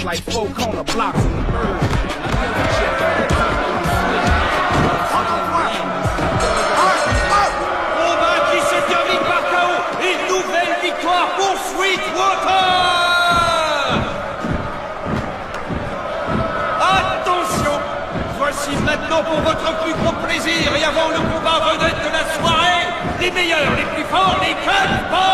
like 4 corner blocks in the bird. And I never check out Combat qui se termine par KO et nouvelle victoire pour Sweetwater. Attention, voici maintenant pour votre plus gros plaisir et avant le combat vedette de la soirée, les meilleurs, les plus forts, les Cut Boys.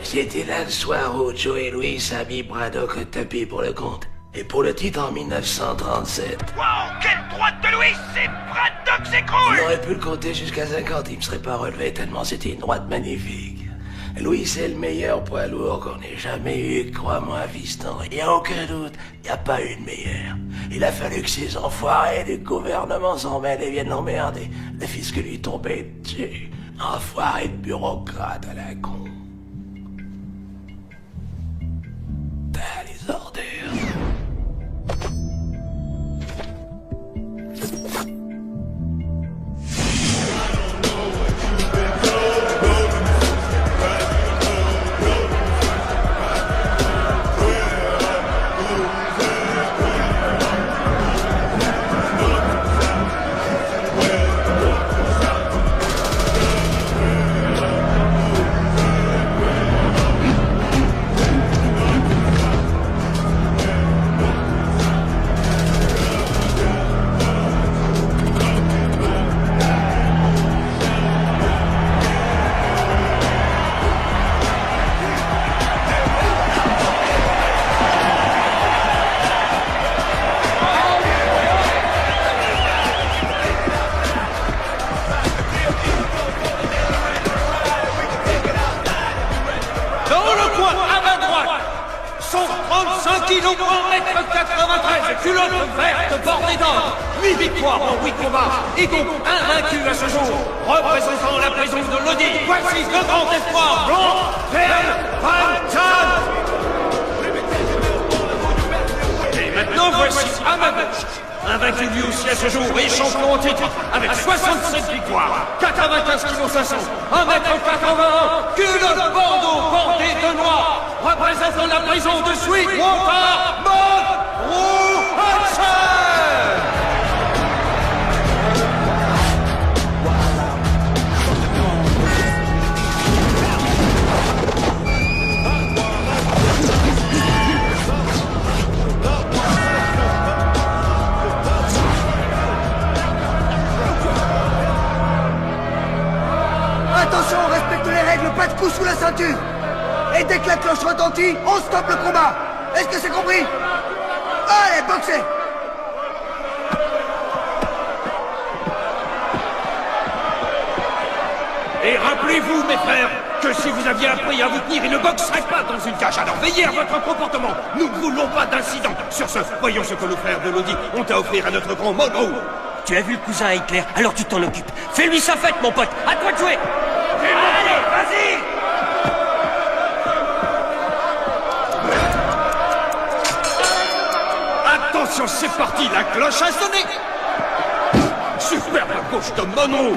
C'était là le soir où Joe et Louis a mis Braddock au tapis pour le compte. Et pour le titre en 1937. Wow, quelle droite de Louis! C'est Braddock s'écroule! On aurait pu le compter jusqu'à 50, il me serait pas relevé tellement c'était une droite magnifique. Louis c'est le meilleur poids lourd qu'on ait jamais eu, crois-moi fiston. Y a aucun doute, y a pas eu de meilleur. Il a fallu que ces enfoirés du gouvernement s'en mêlent et viennent l'emmerder. Le fils que lui tombait dessus. Enfoiré de bureaucrate à la con. T'as les ordures. Culotte verte bordée d'or, 8 victoires en 8 combats, et donc invaincu à ce jour, représentant la présence de Lodi, voici le grand espoir, Blanc Van Zant. Et maintenant voici Ahmed, invaincu lui aussi à ce jour, et champion en titre, avec 67 victoires, 95 kg 500, 1m81, culotte bordeaux bordée de noir, représentant la prison de Sweetwater, Attention, on respecte les règles, pas de coups sous la ceinture. Et dès que la cloche retentit, on stoppe le combat. Est-ce que c'est compris? Allez, boxez! Et rappelez-vous, mes frères, que si vous aviez appris à vous tenir, il ne boxerait pas dans une cage. Alors veillez à votre comportement. Nous ne voulons pas d'incident. Sur ce, voyons ce que nos frères de Lodi ont à offrir à notre grand Monroe. Tu as vu le cousin à Hitler, alors tu t'en occupes. Fais-lui sa fête, mon pote. À toi de jouer. Allez, vas-y. Attention, c'est parti, la cloche a sonné. Superbe gauche de Monroe.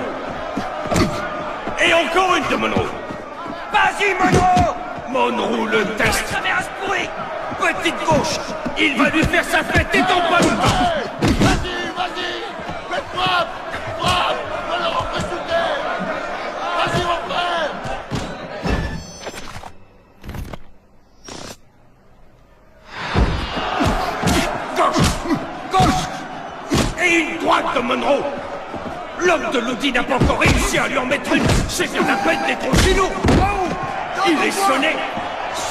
Et encore une de Monroe. Vas-y, Monroe. Monroe le teste. Petite gauche. Il va lui faire sa fête et dans pas longtemps. Frappe! Frappe! Alors, on peut shooter! Vas-y, mon frère! Gauche! Gauche! Et une droite de Monroe! L'homme de Lodi n'a pas encore réussi à lui en mettre une! C'est bien la peine d'être chez nous! Il est sonné!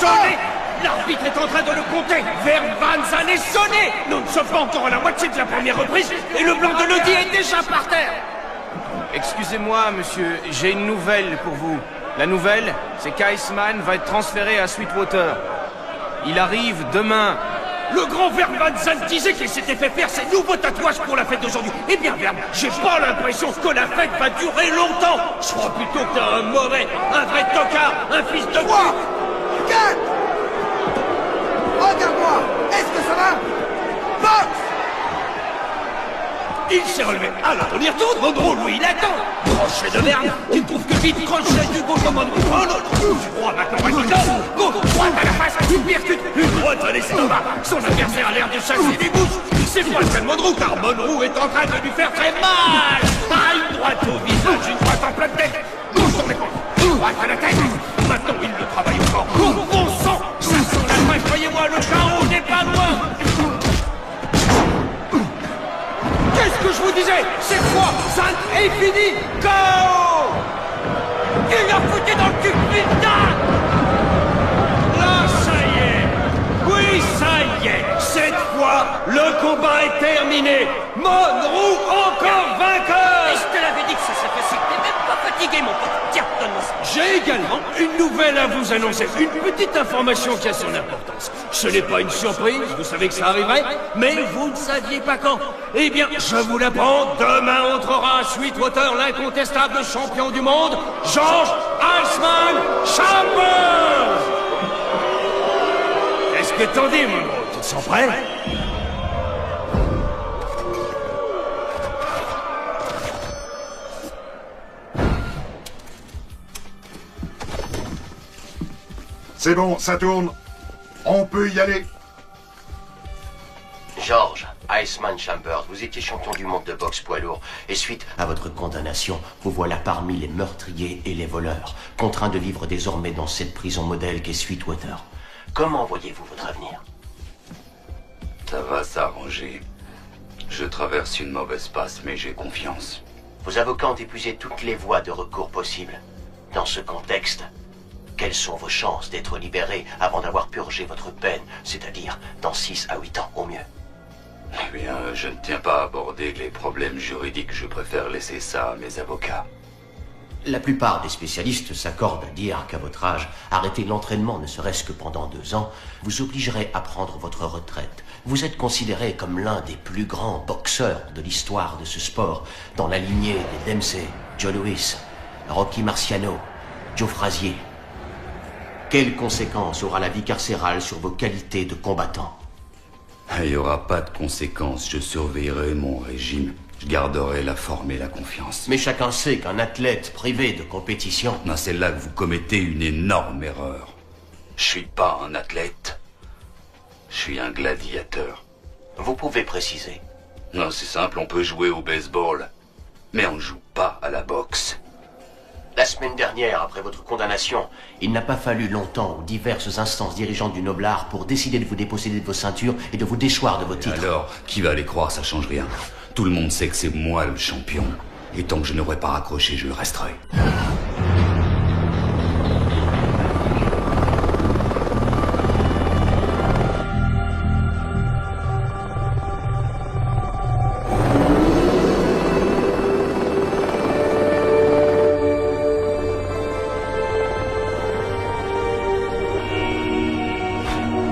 Sonné! L'arbitre est en train de le compter! Vers Van Zant est sonné! Nous ne sommes pas encore à la moitié de la première reprise et le blanc de Lodi est déjà par terre! Excusez-moi, monsieur, j'ai une nouvelle pour vous. La nouvelle, c'est qu'Iceman va être transféré à Sweetwater. Il arrive demain. Le grand Verne Van Zandt disait qu'il s'était fait faire ses nouveaux tatouages pour la fête d'aujourd'hui. Eh bien, Verne, j'ai pas l'impression que la fête va durer longtemps. Je crois plutôt que t'es un mauvais, un vrai tocard, un fils de... 3, 4. Regarde-moi. Est-ce que ça va? Boxe. Il s'est relevé. Alors, on y retourne. Monroe, lui, il attend. Crochet de Verne. Tu ne trouves que vite crochet du gauche au Monroe. Oh non, droit maintenant, gauche, droite à la face, une percute, une droite à l'estomac. Son adversaire a l'air de chasser des bouches. C'est pas le cas de Monroe, car Monroe est en train de lui faire très mal. Ah, une droite au visage, une droite en pleine tête. Gauche sur les côtes, droite à la tête. Maintenant, il le travaille encore. Bon sang, ça sent la fin, croyez-moi, le chaos n'est pas loin. Qu'est-ce que je vous disais? Cette fois, Zandt est fini. KO. Il l'a foutu dans le cul, putain. Là, ça y est. Oui, ça y est. Cette fois, le combat est terminé. Monroe encore vainqueur. Et je te l'avais dit que ça serait facile. T'es même pas fatigué, mon pote. Tiens, donne-moi ça. J'ai également une nouvelle à vous annoncer. Une petite information qui a son importance. Ce n'est pas une surprise, vous savez que ça arriverait, mais vous ne saviez pas quand. Eh bien, je vous l'apprends, demain entrera à Sweetwater l'incontestable champion du monde, George Iceman Chambers. Qu'est-ce que t'en dis, mon gros? Tu te sens prêt? C'est bon, ça tourne. On peut y aller. George Iceman Chambers, vous étiez champion du monde de boxe poids lourd. Et suite à votre condamnation, vous voilà parmi les meurtriers et les voleurs, contraints de vivre désormais dans cette prison modèle qu'est Sweetwater. Comment voyez-vous votre avenir? Ça va s'arranger. Je traverse une mauvaise passe, mais j'ai confiance. Vos avocats ont épuisé toutes les voies de recours possibles. Dans ce contexte, quelles sont vos chances d'être libéré avant d'avoir purgé votre peine, c'est-à-dire dans 6 à 8 ans au mieux? Eh bien, je ne tiens pas à aborder les problèmes juridiques. Je préfère laisser ça à mes avocats. La plupart des spécialistes s'accordent à dire qu'à votre âge, arrêter l'entraînement ne serait-ce que pendant 2 ans, vous obligerait à prendre votre retraite. Vous êtes considéré comme l'un des plus grands boxeurs de l'histoire de ce sport, dans la lignée des Dempsey, Joe Louis, Rocky Marciano, Joe Frazier. Quelles conséquences aura la vie carcérale sur vos qualités de combattant? Il n'y aura pas de conséquences. Je surveillerai mon régime. Je garderai la forme et la confiance. Mais chacun sait qu'un athlète privé de compétition... Non, c'est là que vous commettez une énorme erreur. Je suis pas un athlète. Je suis un gladiateur. Vous pouvez préciser? Non, c'est simple, on peut jouer au baseball. Mais on ne joue pas à la boxe. La semaine dernière, après votre condamnation, il n'a pas fallu longtemps aux diverses instances dirigeantes du Noblard pour décider de vous déposséder de vos ceintures et de vous déchoir de vos titres. Alors, qui va les croire, ça change rien. Tout le monde sait que c'est moi le champion. Et tant que je n'aurai pas raccroché, je le resterai.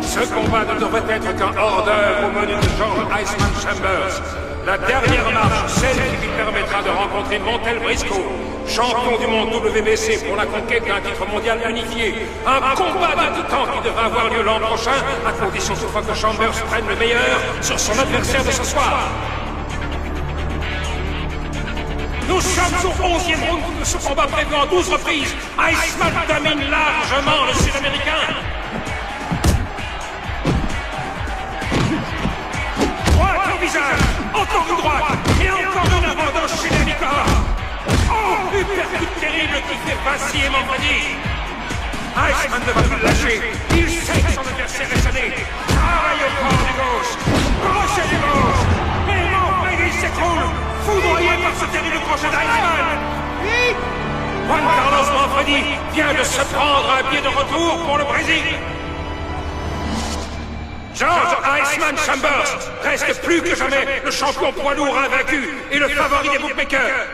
Ce combat ne devrait être qu'un hors-d'œuvre au menu de George Iceman Chambers. La dernière marche, celle qui lui permettra de rencontrer Montel Briscoe, champion du monde WBC pour la conquête d'un titre mondial unifié. Un combat de tout temps qui devra avoir lieu l'an prochain, à condition toutefois que Chambers prenne le meilleur sur son adversaire de ce soir. Nous sommes au 11e round de ce combat prévu en 12 reprises. Iceman domine largement le Sud-Américain. Droite au visage, encore une droite, et encore une avant d'enchaîner les corps. Oh, une percute terrible qui fait vaciller Manfredi. Iceman ne va plus le lâcher. Il sait que son adversaire est sonné. Travaille au corps du gauche, crochet du gauche. Mais Manfredi s'écroule, foudroyé par ce terrible crochet d'Iceman. Juan Carlos Manfredi vient de se prendre un pied de retour pour le Brésil. George Iceman Chambers reste plus que jamais le champion poids lourd invaincu et le favori des bookmakers.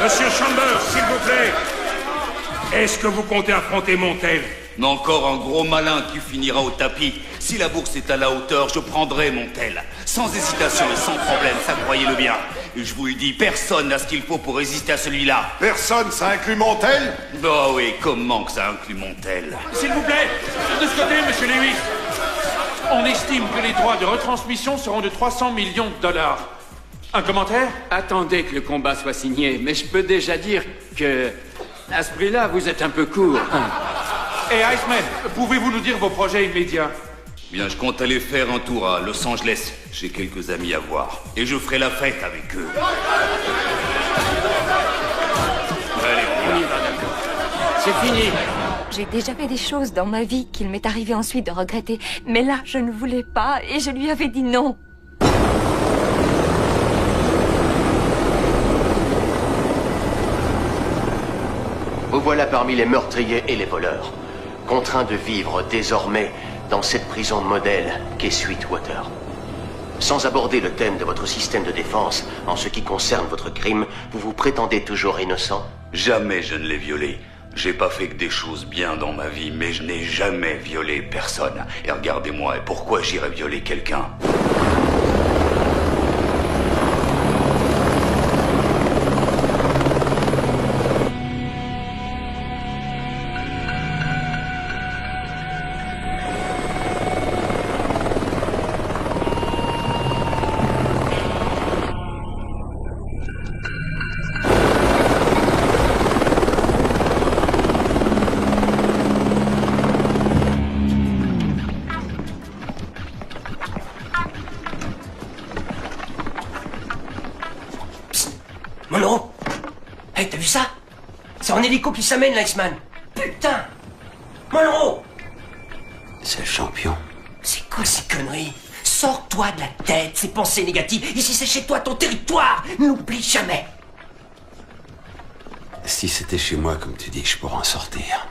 Monsieur Chambers, s'il vous plaît, est-ce que vous comptez affronter Montel? Mais encore un gros malin qui finira au tapis. Si la bourse est à la hauteur, je prendrai mon tel. Sans hésitation et sans problème, ça croyez-le bien. Et je vous le dis, personne n'a ce qu'il faut pour résister à celui-là. Personne, ça inclut Montel? Bah oui, comment que ça inclut mon tel? S'il vous plaît, de ce côté, monsieur Lewis. On estime que les droits de retransmission seront de 300 millions de dollars. Un commentaire? Attendez que le combat soit signé, mais je peux déjà dire que... à ce prix-là, vous êtes un peu court. Et Iceman, pouvez-vous nous dire vos projets immédiats? Bien, je compte aller faire un tour à Los Angeles. J'ai quelques amis à voir. Et je ferai la fête avec eux. Allez, on y va, d'accord. C'est fini. J'ai déjà fait des choses dans ma vie qu'il m'est arrivé ensuite de regretter. Mais là, je ne voulais pas et je lui avais dit non. Vous voilà parmi les meurtriers et les voleurs, contraints de vivre désormais dans cette prison modèle qu'est Sweetwater. Sans aborder le thème de votre système de défense en ce qui concerne votre crime, vous vous prétendez toujours innocent? Jamais je ne l'ai violé. J'ai pas fait que des choses bien dans ma vie, mais je n'ai jamais violé personne. Et regardez-moi, et pourquoi j'irais violer quelqu'un? Monroe! Hey, t'as vu ça? C'est en hélico qui s'amène, l'Iceman! Putain! Monroe! C'est le champion. C'est quoi ces conneries? Sors-toi de la tête, ces pensées négatives. Ici, c'est chez toi, ton territoire! N'oublie jamais! Si c'était chez moi, comme tu dis, je pourrais en sortir.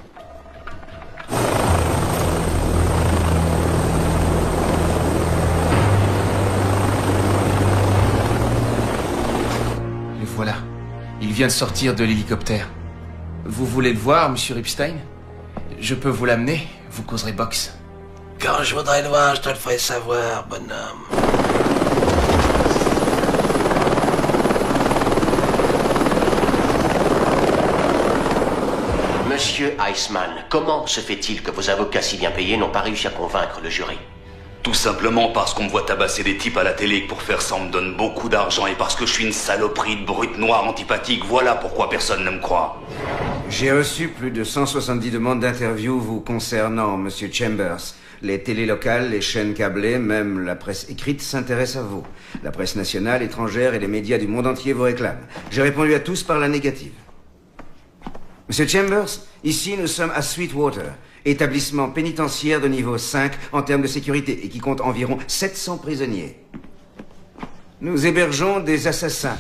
Voilà. Il vient de sortir de l'hélicoptère. Vous voulez le voir, monsieur Ripstein? Je peux vous l'amener, vous causerez boxe. Quand je voudrais le voir, je te le ferai savoir, bonhomme. Monsieur Iceman, comment se fait-il que vos avocats si bien payés n'ont pas réussi à convaincre le jury? Tout simplement parce qu'on me voit tabasser des types à la télé que pour faire ça on me donne beaucoup d'argent et parce que je suis une saloperie de brute noire antipathique. Voilà pourquoi personne ne me croit. J'ai reçu plus de 170 demandes d'interview vous concernant, monsieur Chambers. Les télés locales, les chaînes câblées, même la presse écrite s'intéressent à vous. La presse nationale, étrangère et les médias du monde entier vous réclament. J'ai répondu à tous par la négative. Monsieur Chambers, ici nous sommes à Sweetwater, établissement pénitentiaire de niveau 5 en termes de sécurité et qui compte environ 700 prisonniers. Nous hébergeons des assassins,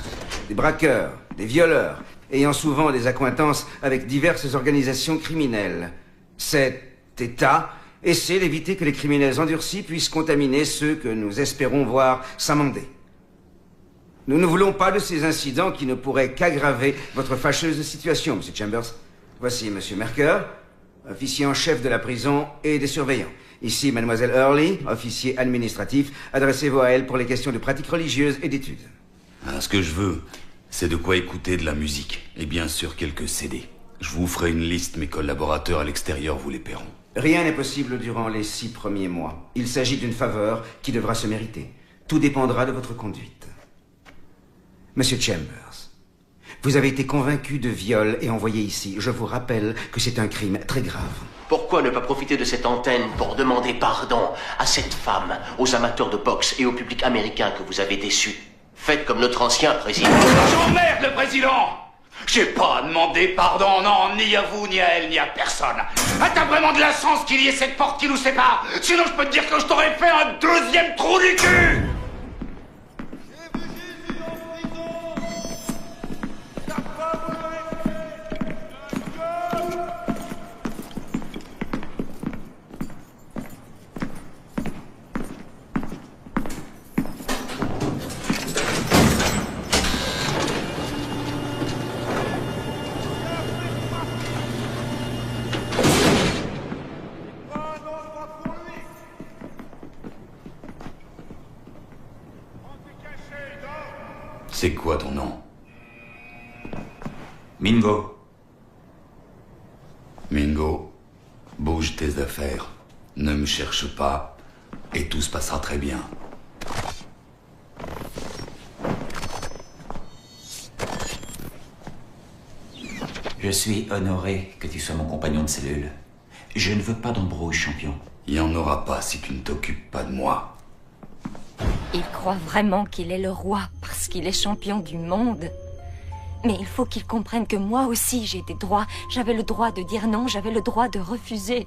des braqueurs, des violeurs, ayant souvent des accointances avec diverses organisations criminelles. Cet État essaie d'éviter que les criminels endurcis puissent contaminer ceux que nous espérons voir s'amender. Nous ne voulons pas de ces incidents qui ne pourraient qu'aggraver votre fâcheuse situation, monsieur Chambers. Voici monsieur Merker, officier en chef de la prison et des surveillants. Ici, mademoiselle Hurley, officier administratif. Adressez-vous à elle pour les questions de pratique religieuse et d'études. Ce que je veux, c'est de quoi écouter de la musique. Et bien sûr, quelques CD. Je vous ferai une liste, mes collaborateurs à l'extérieur vous les paieront. Rien n'est possible durant les 6 premiers mois. Il s'agit d'une faveur qui devra se mériter. Tout dépendra de votre conduite. Monsieur Chambers, vous avez été convaincu de viol et envoyé ici. Je vous rappelle que c'est un crime très grave. Pourquoi ne pas profiter de cette antenne pour demander pardon à cette femme, aux amateurs de boxe et au public américain que vous avez déçus? Faites comme notre ancien président. J'emmerde le président! J'ai pas demandé pardon, non, ni à vous, ni à elle, ni à personne. Ah, t'as vraiment de la chance qu'il y ait cette porte qui nous sépare. Sinon, je peux te dire que je t'aurais fait un deuxième trou du cul! C'est quoi ton nom? Mingo. Mingo, bouge tes affaires. Ne me cherche pas, et tout se passera très bien. Je suis honoré que tu sois mon compagnon de cellule. Je ne veux pas d'embrouille, champion. Il n'y en aura pas si tu ne t'occupes pas de moi. Il croit vraiment qu'il est le roi parce qu'il est champion du monde. Mais il faut qu'il comprenne que moi aussi j'ai des droits. J'avais le droit de dire non, j'avais le droit de refuser.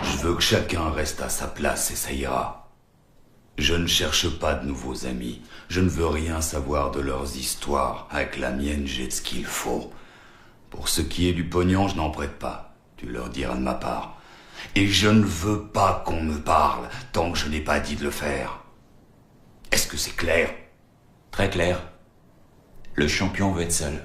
Je veux que chacun reste à sa place et ça ira. Je ne cherche pas de nouveaux amis. Je ne veux rien savoir de leurs histoires. Avec la mienne, j'ai ce qu'il faut. Pour ce qui est du pognon, je n'en prête pas. Tu leur diras de ma part. Et je ne veux pas qu'on me parle tant que je n'ai pas dit de le faire. Est-ce que c'est clair? Très clair. Le champion veut être seul.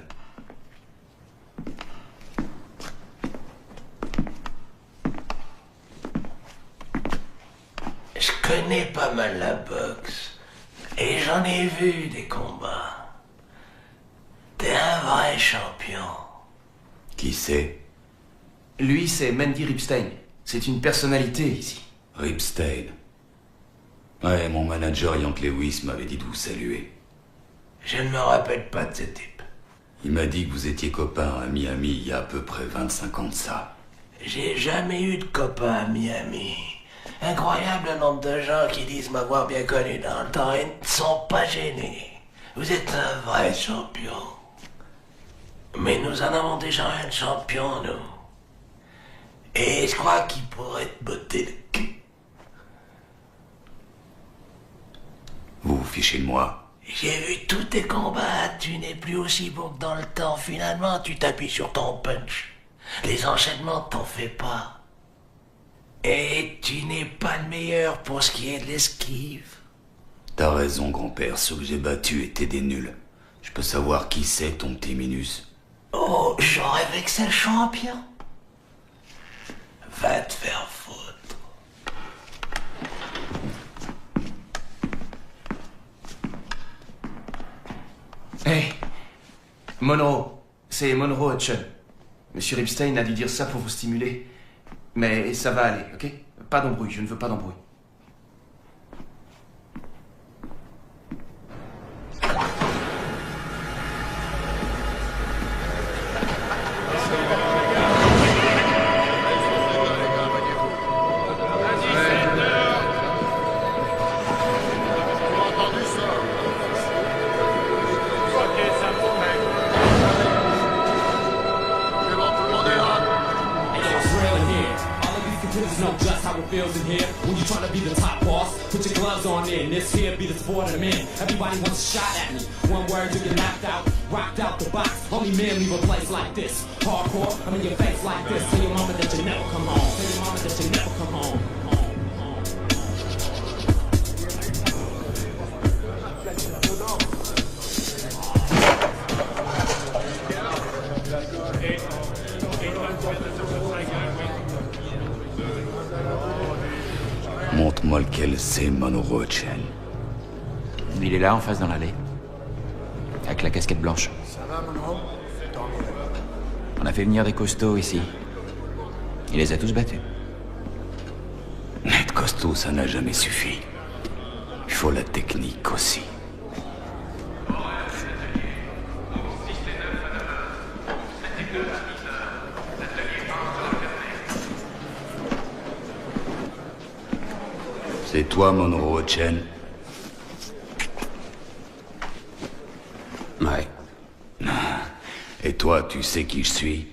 Je connais pas mal la boxe. Et j'en ai vu des combats. T'es un vrai champion. Qui c'est? Lui, c'est Mandy Ripstein. C'est une personnalité ici. Ripstein. Ouais, mon manager Yank Lewis m'avait dit de vous saluer. Je ne me rappelle pas de ce type. Il m'a dit que vous étiez copains à Miami il y a à peu près 25 ans de ça. J'ai jamais eu de copain à Miami. Incroyable le nombre de gens qui disent m'avoir bien connu dans le temps et ne sont pas gênés. Vous êtes un vrai champion. Mais nous en avons déjà un champion, nous. Et je crois qu'il pourrait te botter le cul. Vous vous fichez de moi? J'ai vu tous tes combats, tu n'es plus aussi bon que dans le temps. Finalement, tu t'appuies sur ton punch. Les enchaînements, t'en fais pas. Et tu n'es pas le meilleur pour ce qui est de l'esquive. T'as raison, grand-père, ceux que j'ai battus étaient des nuls. Je peux savoir qui c'est, ton petit Minus? Oh, j'en rêvais que c'est le champion. Va te faire foutre. Hey, Monroe, c'est Monroe Hutchins. Monsieur Ripstein a dû dire ça pour vous stimuler. Mais ça va aller, ok? Pas d'embrouille, je ne veux pas d'embrouille. Feels in here when you tryna be the top boss. Put your gloves on in. This here be the sport I'm in. Everybody wants a shot at me. One word you get knocked out, rocked out the box. Only men leave a place like this. Hardcore, I'm in your face like this. Tell your mama that you never come home. Tell your mama that you never come home. Montre-moi lequel c'est, Monroe Hutchins. Il est là, en face dans l'allée. Avec la casquette blanche. Ça va, Monroe? On a fait venir des costauds ici. Il les a tous battus. Être costaud, ça n'a jamais suffi. Il faut la technique aussi. C'est toi, Monroe Hutchins? Ouais. Et toi, tu sais qui je suis?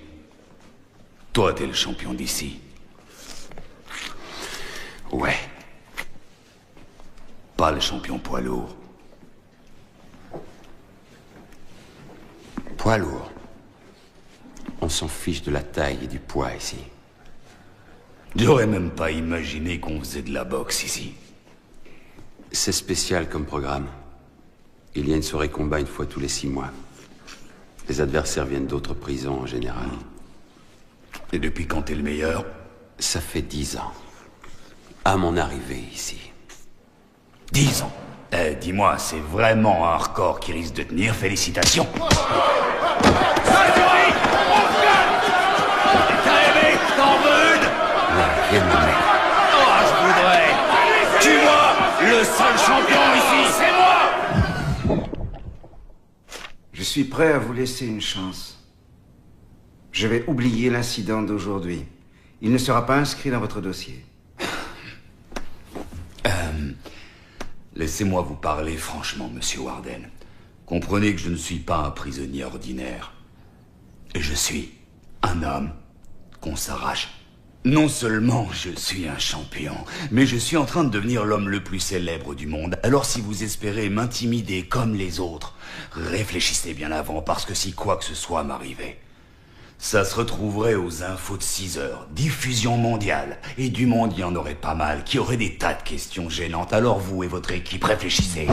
Toi, t'es le champion d'ici. Ouais. Pas le champion poids lourd. Poids lourd. On s'en fiche de la taille et du poids ici. J'aurais même pas imaginé qu'on faisait de la boxe ici. C'est spécial comme programme. Il y a une soirée combat une fois tous les 6 mois. Les adversaires viennent d'autres prisons en général. Et depuis quand t'es le meilleur? Ça fait 10 ans. À mon arrivée ici. 10 ans? Dis-moi, c'est vraiment un record qui risque de tenir, félicitations. Je voudrais... Tu vois, le seul champion ici, c'est moi! Je suis prêt à vous laisser une chance. Je vais oublier l'incident d'aujourd'hui. Il ne sera pas inscrit dans votre dossier. Laissez-moi vous parler franchement, monsieur Warden. Comprenez que je ne suis pas un prisonnier ordinaire. Et je suis un homme qu'on s'arrache. Non seulement je suis un champion, mais je suis en train de devenir l'homme le plus célèbre du monde. Alors si vous espérez m'intimider comme les autres, réfléchissez bien avant, parce que si quoi que ce soit m'arrivait, ça se retrouverait aux infos de 6 heures, diffusion mondiale. Et du monde, il y en aurait pas mal, qui auraient des tas de questions gênantes. Alors vous et votre équipe, réfléchissez.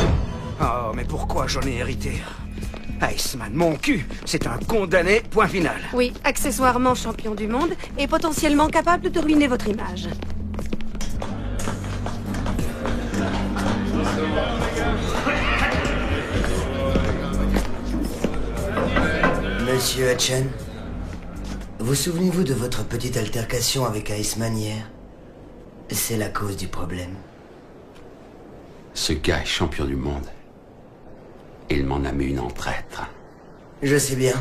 Oh, mais pourquoi j'en ai hérité? Iceman, mon cul, c'est un condamné, point final. Oui, accessoirement champion du monde et potentiellement capable de ruiner votre image. Monsieur Hutchen, vous souvenez-vous de votre petite altercation avec Iceman hier? C'est la cause du problème. Ce gars est champion du monde. Il m'en a mis une en traître. Je sais bien.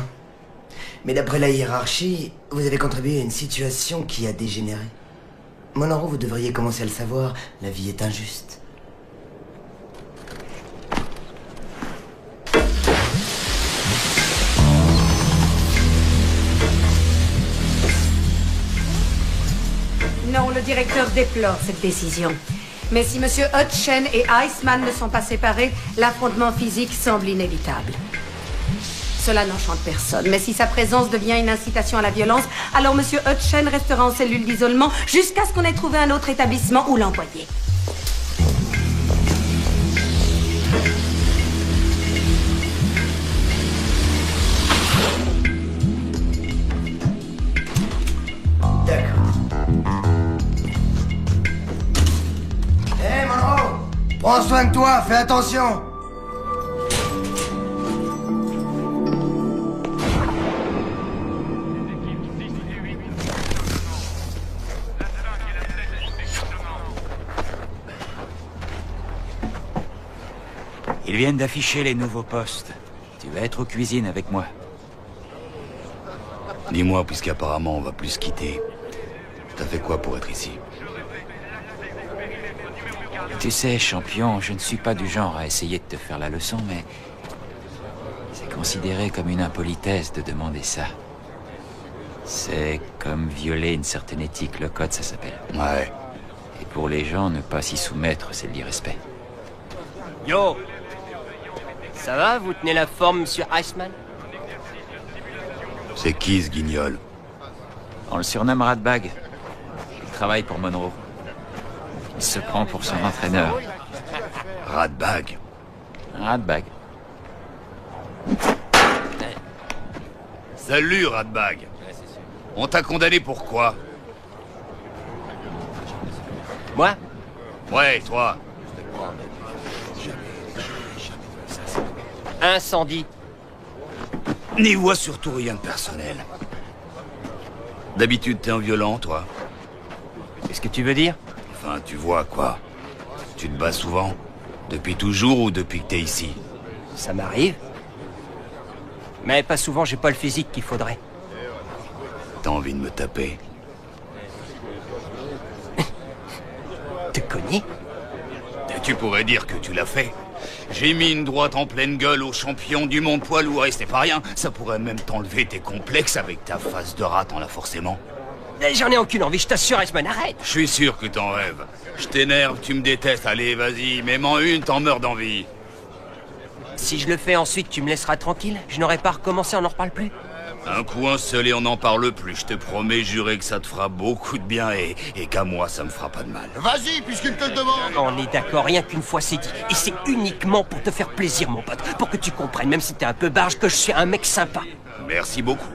Mais d'après la hiérarchie, vous avez contribué à une situation qui a dégénéré. Monroe, vous devriez commencer à le savoir, la vie est injuste. Non, le directeur déplore cette décision. Mais si Monsieur Hutchen et Iceman ne sont pas séparés, l'affrontement physique semble inévitable. Cela n'enchante personne, mais si sa présence devient une incitation à la violence, alors Monsieur Hutchen restera en cellule d'isolement jusqu'à ce qu'on ait trouvé un autre établissement où l'envoyer. Prends soin de toi, fais attention. Ils viennent d'afficher les nouveaux postes. Tu vas être aux cuisines avec moi. Dis-moi, puisqu'apparemment on va plus se quitter. T'as fait quoi pour être ici? Tu sais, champion, je ne suis pas du genre à essayer de te faire la leçon, mais... c'est considéré comme une impolitesse de demander ça. C'est comme violer une certaine éthique, le code, ça s'appelle. Ouais. Et pour les gens, ne pas s'y soumettre, c'est de l'irrespect. Yo! Ça va, vous tenez la forme, monsieur Iceman? C'est qui ce guignol? On le surnomme Ratbag. Il travaille pour Monroe. Il se prend pour son entraîneur. Ratbag? Ratbag. Salut, Ratbag. On t'a condamné pour quoi? Moi? Ouais, toi. Incendie. N'y vois surtout rien de personnel. D'habitude, t'es un violent, toi. Qu'est-ce que tu veux dire? Enfin, tu vois, quoi. Tu te bats souvent? Depuis toujours ou depuis que t'es ici? Ça m'arrive. Mais pas souvent, j'ai pas le physique qu'il faudrait. T'as envie de me taper? Te cogner? Tu pourrais dire que tu l'as fait. J'ai mis une droite en pleine gueule au champion du monde poids lourd et c'est pas rien. Ça pourrait même t'enlever tes complexes avec ta face de rat en la forcément. J'en ai aucune envie, je t'assure, Iceman, arrête! Je suis sûr que t'en rêves. Je t'énerve, tu me détestes, allez, vas-y, mets-m'en une, t'en meurs d'envie. Si je le fais ensuite, tu me laisseras tranquille? Je n'aurais pas recommencé, on n'en reparle plus? Un coup, un seul et on n'en parle plus. Je te promets, juré que ça te fera beaucoup de bien et qu'à moi, ça me fera pas de mal. Vas-y, puisqu'il te le demande. On est d'accord, rien qu'une fois c'est dit. Et c'est uniquement pour te faire plaisir, mon pote. Pour que tu comprennes, même si t'es un peu barge, que je suis un mec sympa. Merci beaucoup.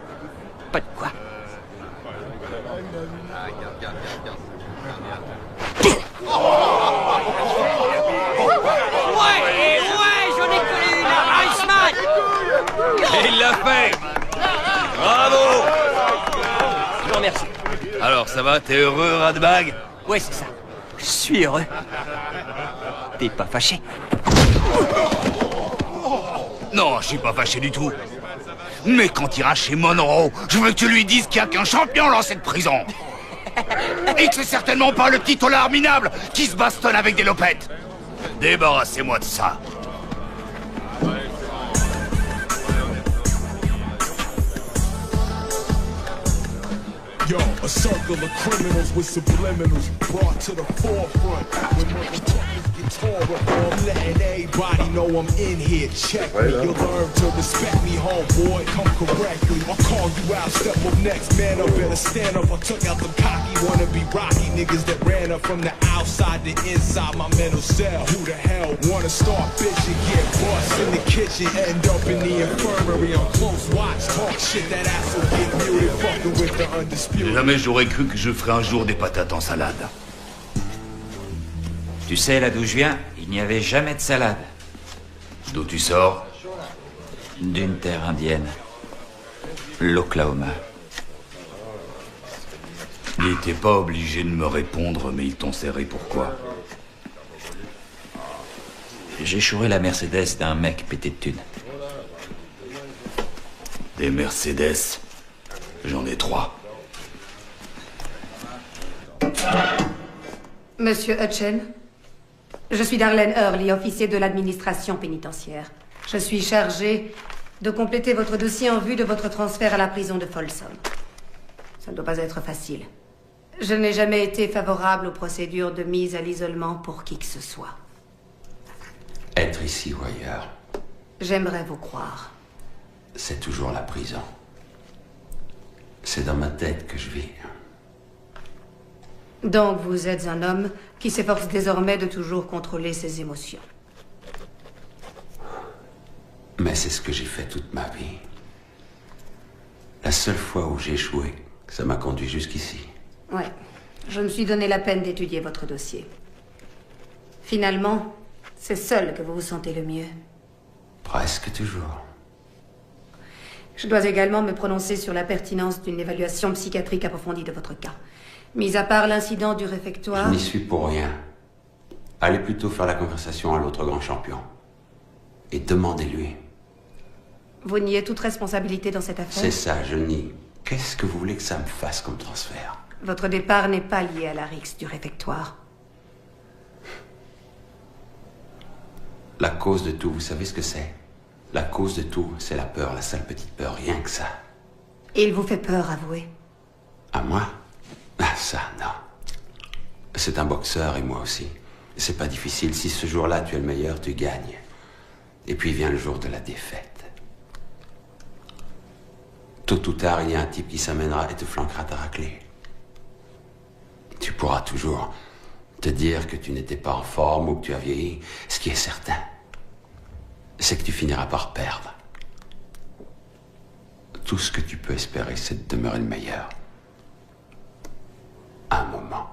Pas de quoi. Ouais! Et il l'a fait. Bravo. Je vous remercie. Alors, ça va? T'es heureux, Radbag? Ouais, c'est ça. Je suis heureux. T'es pas fâché? Non, je suis pas fâché du tout. Mais quand tu iras chez Monroe, je veux que tu lui dises qu'il n'y a qu'un champion dans cette prison. Et que c'est certainement pas le petit tolard minable qui se bastonne avec des lopettes. Débarrassez-moi de ça. Yo, a circle of criminals with subliminals brought to the forefront. When motherfuckers get tore up, I'm letting everybody know I'm in here. Check me, you'll learn to respect me, homeboy. Come correctly. I'll call you out, step up next, man. I better stand up. I took out the cocky, wanna be rocky niggas that ran up from the outside to inside my mental cell. Who the hell wanna start bitching, get bust in the kitchen, end up in the infirmary on close watch, talk shit, that ass will get muted, fucking with the undisputed. Jamais j'aurais cru que je ferais un jour des patates en salade. Tu sais là d'où je viens? Il n'y avait jamais de salade. D'où tu sors? D'une terre indienne. L'Oklahoma. Ils n'étaient pas obligés de me répondre, mais ils t'ont serré pourquoi? J'ai chouré la Mercedes d'un mec pété de thunes. Des Mercedes? J'en ai 3. Monsieur Hutchen, je suis Darlene Hurley, officier de l'administration pénitentiaire. Je suis chargée de compléter votre dossier en vue de votre transfert à la prison de Folsom. Ça ne doit pas être facile. Je n'ai jamais été favorable aux procédures de mise à l'isolement pour qui que ce soit. Être ici ou ailleurs, J'aimerais vous croire. c'est toujours la prison. C'est dans ma tête que je vis. Donc vous êtes un homme qui s'efforce désormais de toujours contrôler ses émotions. Mais c'est ce que j'ai fait toute ma vie. La seule fois où j'ai échoué, ça m'a conduit jusqu'ici. Ouais, je me suis donné la peine d'étudier votre dossier. Finalement, c'est seul que vous vous sentez le mieux. Presque toujours. Je dois également me prononcer sur la pertinence d'une évaluation psychiatrique approfondie de votre cas. Mis à part l'incident du réfectoire... Je n'y suis pour rien. Allez plutôt faire la conversation à l'autre grand champion. Et demandez-lui. Vous niez toute responsabilité dans cette affaire? C'est ça, je nie. Qu'est-ce que vous voulez que ça me fasse comme transfert? Votre départ n'est pas lié à la rixe du réfectoire. La cause de tout, vous savez ce que c'est? La cause de tout, c'est la peur, la sale petite peur, rien que ça. Et il vous fait peur, avouez. À moi? Ah, ça, non. C'est un boxeur et moi aussi. C'est pas difficile. Si ce jour-là, tu es le meilleur, tu gagnes. Et puis vient le jour de la défaite. Tôt ou tard, il y a un type qui s'amènera et te flanquera ta raclée. Tu pourras toujours te dire que tu n'étais pas en forme ou que tu as vieilli. Ce qui est certain, c'est que tu finiras par perdre. Tout ce que tu peux espérer, c'est de demeurer le meilleur. Un moment.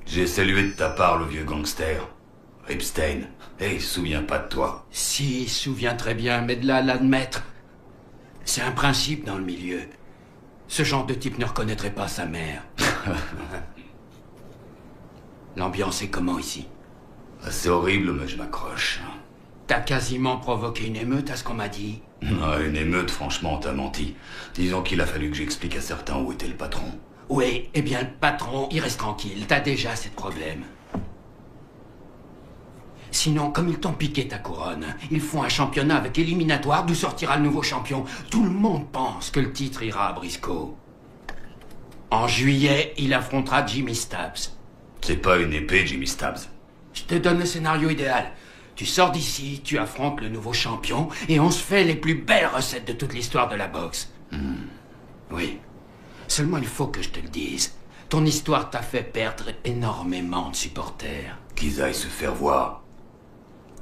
J'ai salué de ta part le vieux gangster. Epstein. Et il se souvient pas de toi. Si, il se souvient très bien, mais de là à l'admettre. C'est un principe dans le milieu. Ce genre de type ne reconnaîtrait pas sa mère. L'ambiance est comment ici? C'est horrible, mais je m'accroche. T'as quasiment provoqué une émeute à ce qu'on m'a dit. Une émeute, franchement, t'as menti. Disons qu'il a fallu que j'explique à certains où était le patron. Oui, eh bien, le patron, il reste tranquille. T'as déjà assez de problèmes. Sinon, comme ils t'ont piqué ta couronne, ils font un championnat avec éliminatoire d'où sortira le nouveau champion. Tout le monde pense que le titre ira à Briscoe. En juillet, il affrontera Jimmy Stabs. C'est pas une épée, Jimmy Stabs. Je te donne le scénario idéal. Tu sors d'ici, tu affrontes le nouveau champion, et on se fait les plus belles recettes de toute l'histoire de la boxe. Oui. Seulement, il faut que je te le dise. Ton histoire t'a fait perdre énormément de supporters. Qu'ils aillent se faire voir.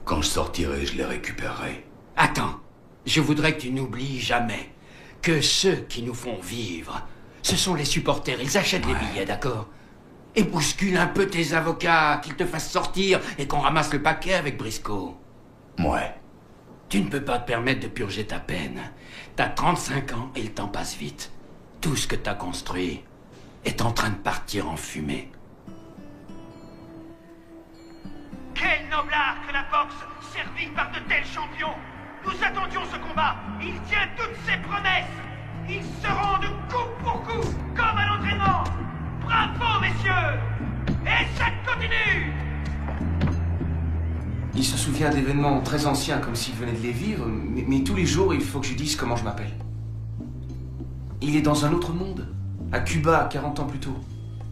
Quand je sortirai, je les récupérerai. Attends. Je voudrais que tu n'oublies jamais que ceux qui nous font vivre, ce sont les supporters. Ils achètent les billets, d'accord? Et bouscule un peu tes avocats, qu'ils te fassent sortir et qu'on ramasse le paquet avec Briscoe. Ouais. Tu ne peux pas te permettre de purger ta peine. T'as 35 ans et le temps passe vite. Tout ce que t'as construit est en train de partir en fumée. Quel noblard que la boxe, servie par de tels champions! Nous attendions ce combat! Il tient toutes ses promesses! Ils se rendent coup pour coup, comme à l'entraînement! Bravo, messieurs! Et ça continue! Il se souvient d'événements très anciens comme s'il venait de les vivre, mais tous les jours, il faut que je dise comment je m'appelle. Il est dans un autre monde, à Cuba 40 ans plus tôt,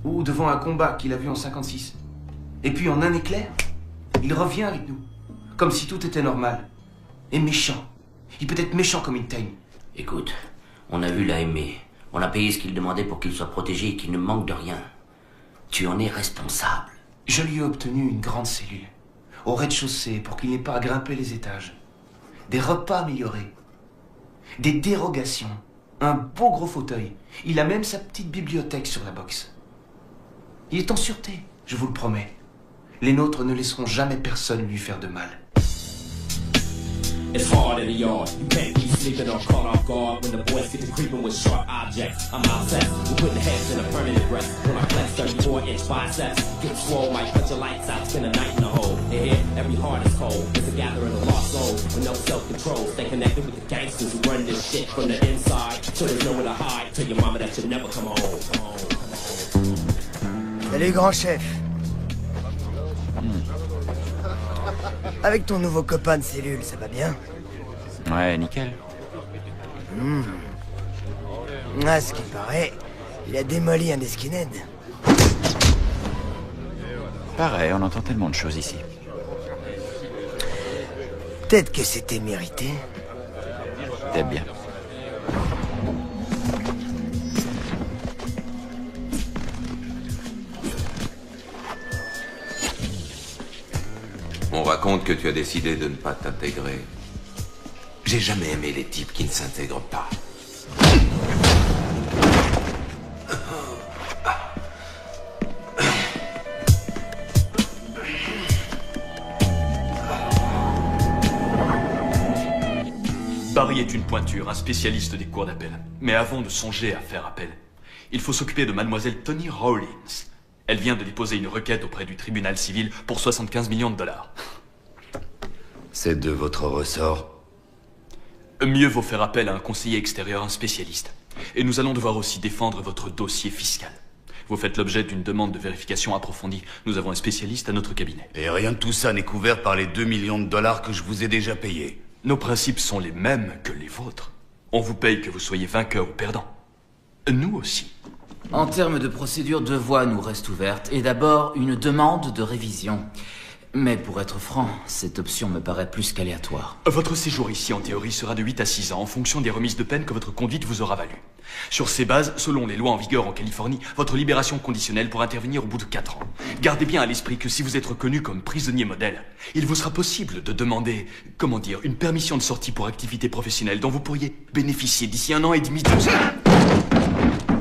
ou devant un combat qu'il a vu en 56. Et puis en un éclair, il revient avec nous, comme si tout était normal. Et méchant. Il peut être méchant comme une teigne. Écoute, on a vu l'a aimé. On a payé ce qu'il demandait pour qu'il soit protégé et qu'il ne manque de rien. Tu en es responsable. Je lui ai obtenu une grande cellule, au rez-de-chaussée, pour qu'il n'ait pas à grimper les étages. Des repas améliorés. Des dérogations. Un beau gros fauteuil. Il a même sa petite bibliothèque sur la boxe. Il est en sûreté, je vous le promets. Les nôtres ne laisseront jamais personne lui faire de mal. It's hard in the yard. You can't be sleeping or caught off guard when the boys get to creeping with sharp objects. I'm obsessed with putting heads in a permanent rest. When I flex 34-inch biceps, get swole, might cut your lights out, spend a night in the hole. And here, every heart is cold. It's a gathering of lost souls with no self-control. Stay connected with the gangsters who run this shit from the inside. So there's nowhere to hide. Tell your mama that you'll never come home. Salut, grand chef. Avec ton nouveau copain de cellule, ça va bien? Ouais, nickel. À ce qui paraît, il a démoli un des skinheads. Pareil, on entend tellement de choses ici. Peut-être que c'était mérité. T'aimes bien. On raconte que tu as décidé de ne pas t'intégrer. J'ai jamais aimé les types qui ne s'intègrent pas. Barry est une pointure, un spécialiste des cours d'appel. Mais avant de songer à faire appel, il faut s'occuper de mademoiselle Toni Rawlins. Elle vient de déposer une requête auprès du tribunal civil pour 75 millions de dollars. C'est de votre ressort? Mieux vaut faire appel à un conseiller extérieur, un spécialiste. Et nous allons devoir aussi défendre votre dossier fiscal. Vous faites l'objet d'une demande de vérification approfondie. Nous avons un spécialiste à notre cabinet. Et rien de tout ça n'est couvert par les 2 millions de dollars que je vous ai déjà payés. Nos principes sont les mêmes que les vôtres. On vous paye que vous soyez vainqueur ou perdant. Nous aussi. En termes de procédure, 2 voies nous restent ouvertes. Et d'abord, une demande de révision. Mais pour être franc, cette option me paraît plus qu'aléatoire. Votre séjour ici, en théorie, sera de 8 à 6 ans, en fonction des remises de peine que votre conduite vous aura valu. Sur ces bases, selon les lois en vigueur en Californie, votre libération conditionnelle pourra intervenir au bout de 4 ans. Gardez bien à l'esprit que si vous êtes reconnu comme prisonnier modèle, il vous sera possible de demander, une permission de sortie pour activité professionnelle dont vous pourriez bénéficier d'ici 1 an et demi, 2 ans.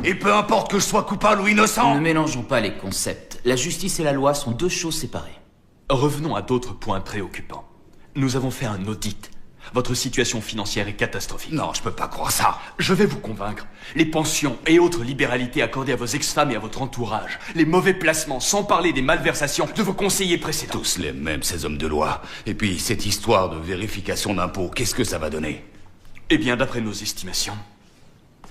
Et peu importe que je sois coupable ou innocent. Ne mélangeons pas les concepts. La justice et la loi sont 2 choses séparées. Revenons à d'autres points préoccupants. Nous avons fait un audit. Votre situation financière est catastrophique. Non, je peux pas croire ça. Je vais vous convaincre. Les pensions et autres libéralités accordées à vos ex-femmes et à votre entourage, les mauvais placements, sans parler des malversations de vos conseillers précédents. Tous les mêmes, ces hommes de loi. Et puis, cette histoire de vérification d'impôts, qu'est-ce que ça va donner? Eh bien, d'après nos estimations,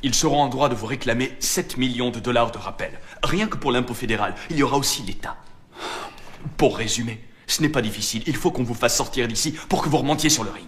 ils seront en droit de vous réclamer 7 millions de dollars de rappel. Rien que pour l'impôt fédéral, il y aura aussi l'État. Pour résumer, ce n'est pas difficile. Il faut qu'on vous fasse sortir d'ici pour que vous remontiez sur le ring.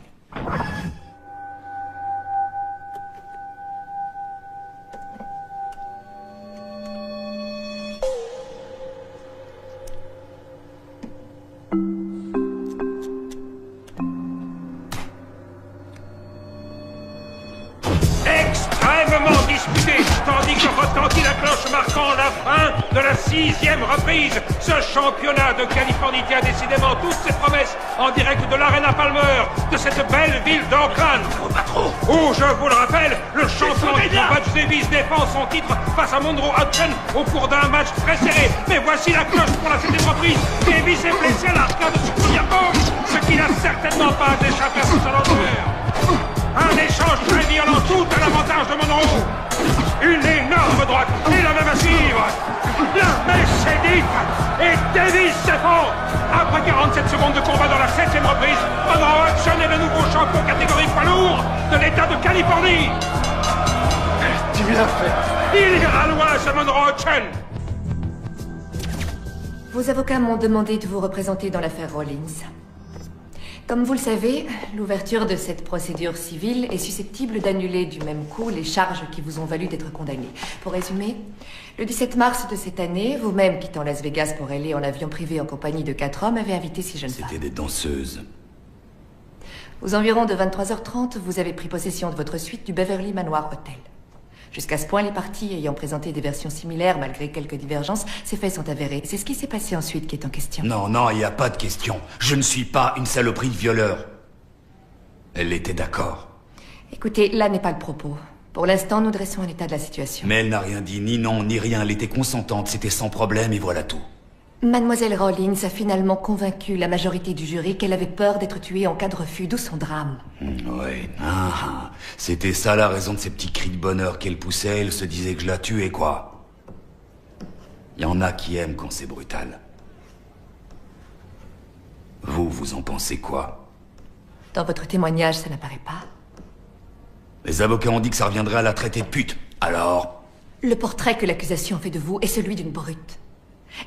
Extrêmement disputé, tandis que retentit la cloche marquant la fin de la 6e reprise. Ce championnat de Californie tient décidément toutes ses promesses en direct de l'Arena Palmer, de cette belle ville d'Oakland. Pas trop. où, je vous le rappelle, le champion du Butch Davis défend son titre face à Monroe Hudson au cours d'un match très serré. Mais voici la cloche pour la 7e reprise. Davis est blessé à l'arcade de son premier box, ce qui n'a certainement pas échappé à son salonteur. Un échange très violent, tout à l'avantage de Monroe. Une énorme droite et la même à suivre. La mèche est dite et Davis s'effondre. Après 47 secondes de combat dans la 7e reprise, Monroe Hudson est le nouveau champion catégorie poids lourd de l'État de Californie. Tu l'as fait. Il ira loin, ce Monroe Hudson. Vos avocats m'ont demandé de vous représenter dans l'affaire Rollins. Comme vous le savez, l'ouverture de cette procédure civile est susceptible d'annuler du même coup les charges qui vous ont valu d'être condamné. Pour résumer, le 17 mars de cette année, vous-même quittant Las Vegas pour aller en avion privé en compagnie de 4 hommes, avez invité 6 jeunes femmes. C'était des danseuses. Aux environs de 23h30, vous avez pris possession de votre suite du Beverly Manoir Hotel. Jusqu'à ce point, les parties ayant présenté des versions similaires malgré quelques divergences, ces faits sont avérés. C'est ce qui s'est passé ensuite qui est en question. Non, il n'y a pas de question. Je ne suis pas une saloperie de violeur. Elle était d'accord. Écoutez, là n'est pas le propos. Pour l'instant, nous dressons un état de la situation. Mais elle n'a rien dit, ni non, ni rien. Elle était consentante, c'était sans problème et voilà tout. Mademoiselle Rollins a finalement convaincu la majorité du jury qu'elle avait peur d'être tuée en cas de refus, d'où son drame. Ouais, c'était ça la raison de ces petits cris de bonheur qu'elle poussait. Elle se disait que je la tuais, quoi. Il y en a qui aiment quand c'est brutal. Vous en pensez quoi? Dans votre témoignage, ça n'apparaît pas. Les avocats ont dit que ça reviendrait à la traiter de pute. Alors? Le portrait que l'accusation fait de vous est celui d'une brute.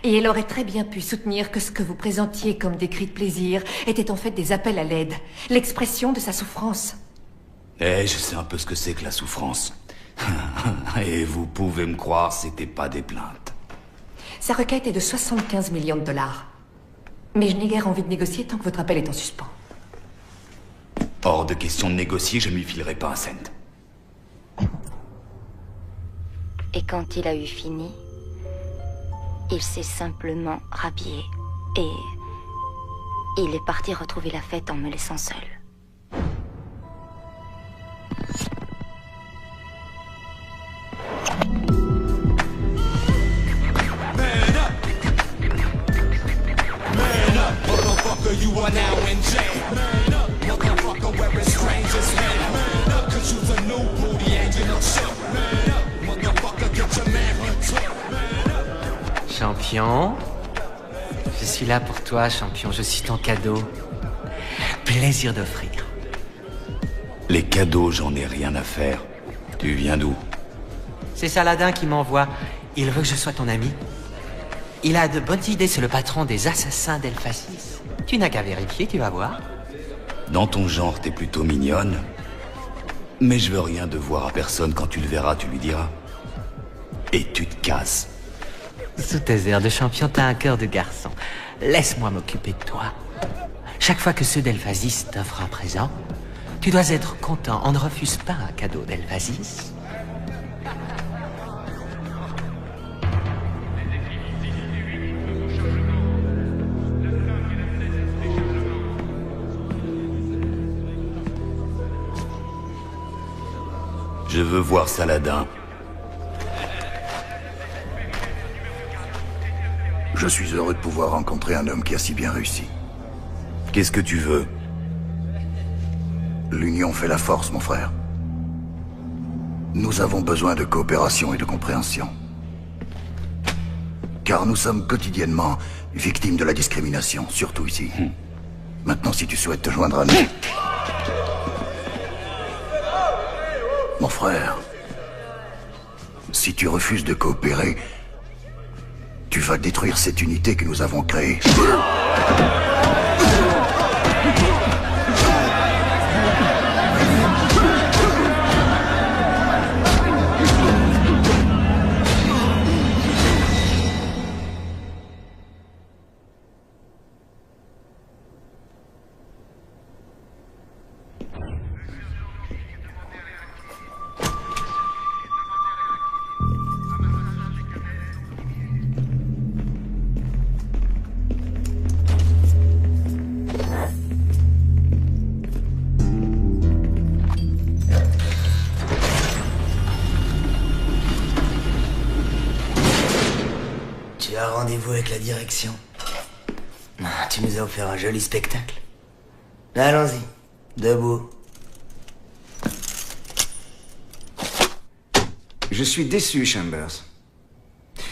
Et elle aurait très bien pu soutenir que ce que vous présentiez comme des cris de plaisir étaient en fait des appels à l'aide, l'expression de sa souffrance. Je sais un peu ce que c'est que la souffrance. Et vous pouvez me croire, c'était pas des plaintes. Sa requête est de 75 millions de dollars. Mais je n'ai guère envie de négocier tant que votre appel est en suspens. Hors de question de négocier, je ne lui filerai pas un cent. Et quand il a eu fini, il s'est simplement rhabillé et il est parti retrouver la fête en me laissant seule. You are now in jail. Man up, motherfucker, wearing strangers' hair. Man up, cause you's a new booty and you look shook. Man up, motherfucker, get your manhood took. Man up. Champion, je suis là pour toi, champion. Je suis ton cadeau. Plaisir d'offrir. Les cadeaux, j'en ai rien à faire. Tu viens d'où? C'est Saladin qui m'envoie. Il veut que je sois ton ami. Il a de bonnes idées, c'est le patron des assassins d'Elphasis. Tu n'as qu'à vérifier, tu vas voir. Dans ton genre, t'es plutôt mignonne. Mais je veux rien devoir à personne. Quand tu le verras, tu lui diras. Et tu te casses. Sous tes airs de champion, t'as un cœur de garçon. Laisse-moi m'occuper de toi. Chaque fois que ceux d'Elphasis t'offrent un présent, tu dois être content. On ne refuse pas un cadeau d'Elphasis. Je veux voir Saladin. Je suis heureux de pouvoir rencontrer un homme qui a si bien réussi. Qu'est-ce que tu veux? L'union fait la force, mon frère. Nous avons besoin de coopération et de compréhension. Car nous sommes quotidiennement victimes de la discrimination, surtout ici. Maintenant, si tu souhaites te joindre à nous... Mon frère, si tu refuses de coopérer, tu vas détruire cette unité que nous avons créée. un rendez-vous avec la direction. Ah, tu nous as offert un joli spectacle. Allons-y, debout. Je suis déçu, Chambers.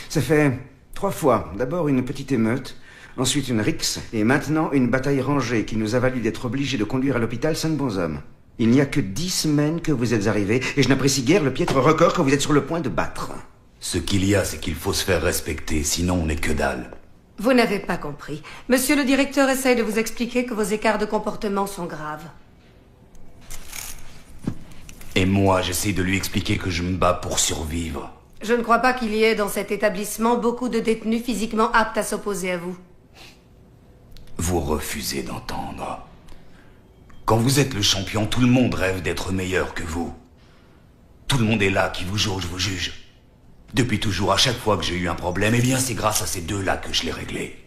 Ça fait 3 fois. D'abord une petite émeute, ensuite une rixe, et maintenant une bataille rangée qui nous a valu d'être obligés de conduire à l'hôpital 5 bons hommes. Il n'y a que 10 semaines que vous êtes arrivés, et je n'apprécie guère le piètre record que vous êtes sur le point de battre. Ce qu'il y a, c'est qu'il faut se faire respecter, sinon on n'est que dalle. Vous n'avez pas compris. Monsieur le directeur essaye de vous expliquer que vos écarts de comportement sont graves. Et moi, j'essaie de lui expliquer que je me bats pour survivre. Je ne crois pas qu'il y ait dans cet établissement beaucoup de détenus physiquement aptes à s'opposer à vous. Vous refusez d'entendre. Quand vous êtes le champion, tout le monde rêve d'être meilleur que vous. Tout le monde est là, qui vous jauge, vous juge. Depuis toujours, à chaque fois que j'ai eu un problème, eh bien c'est grâce à ces deux-là que je l'ai réglé.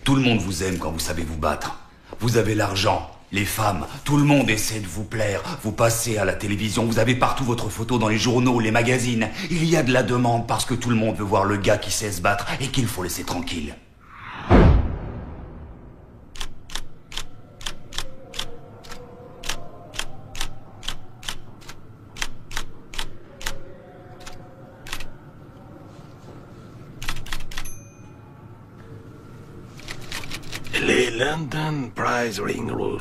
Tout le monde vous aime quand vous savez vous battre. Vous avez l'argent, les femmes, tout le monde essaie de vous plaire. Vous passez à la télévision, vous avez partout votre photo dans les journaux, les magazines. Il y a de la demande parce que tout le monde veut voir le gars qui sait se battre et qu'il faut laisser tranquille. Les London Prize Ring Rules.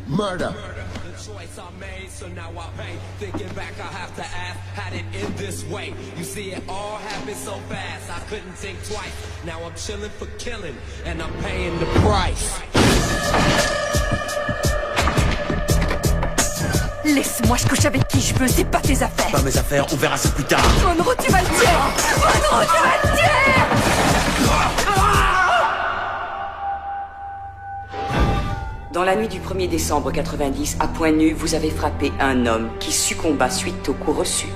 Murder. The choice I made, so now I pay. Thinking back, I have to ask, how did it end this way? You see, it all happened so fast, I couldn't think twice. Now I'm chilling for killing, and I'm paying the price. Laisse-moi, je couche avec qui je veux, c'est pas tes affaires. Pas mes affaires, on verra ça plus tard. Monroe, tu vas le tuer. Monroe, tu vas le tuer. Dans la nuit du 1er décembre 90, à point nu, vous avez frappé un homme qui succomba suite aux coups reçus.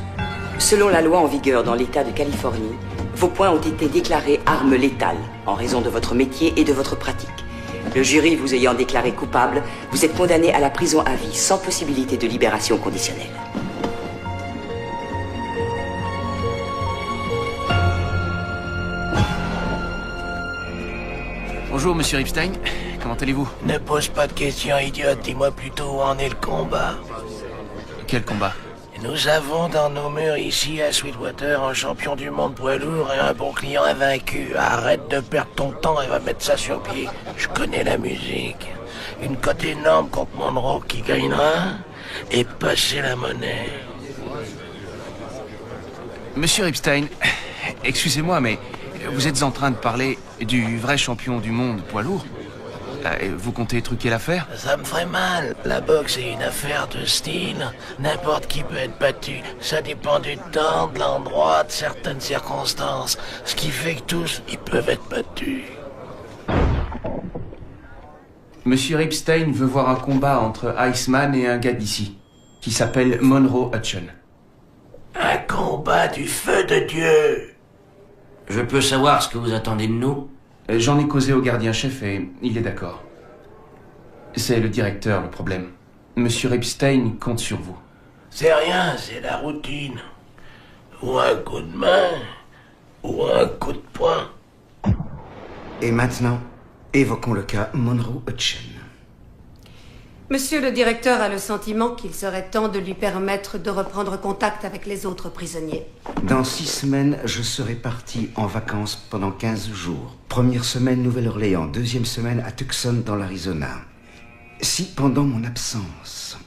Selon la loi en vigueur dans l'État de Californie, vos poings ont été déclarés armes létales en raison de votre métier et de votre pratique. Le jury vous ayant déclaré coupable, vous êtes condamné à la prison à vie sans possibilité de libération conditionnelle. Bonjour, monsieur Epstein. Comment allez-vous? Ne pose pas de questions idiotes, dis-moi plutôt où en est le combat. Quel combat? Nous avons dans nos murs ici à Sweetwater un champion du monde poids lourd et un bon client invaincu. Arrête de perdre ton temps et va mettre ça sur pied. Je connais la musique. Une cote énorme contre Monroe qui gagnera et passer la monnaie. Monsieur Epstein, excusez-moi, mais vous êtes en train de parler du vrai champion du monde poids lourd? Vous comptez truquer l'affaire? Ça me ferait mal. La boxe est une affaire de style. N'importe qui peut être battu. Ça dépend du temps, de l'endroit, de certaines circonstances. Ce qui fait que tous, ils peuvent être battus. Monsieur Epstein veut voir un combat entre Iceman et un gars d'ici, qui s'appelle Monroe Hutchen. Un combat du feu de Dieu. Je peux savoir ce que vous attendez de nous? J'en ai causé au gardien-chef et il est d'accord. C'est le directeur le problème. Monsieur Epstein compte sur vous. C'est rien, c'est la routine. Ou un coup de main, ou un coup de poing. Et maintenant, évoquons le cas Monroe Hutchen. Monsieur le directeur a le sentiment qu'il serait temps de lui permettre de reprendre contact avec les autres prisonniers. Dans 6 semaines, je serai parti en vacances pendant 15 jours. Première semaine, Nouvelle-Orléans. Deuxième semaine, à Tucson, dans l'Arizona. Si, pendant mon absence,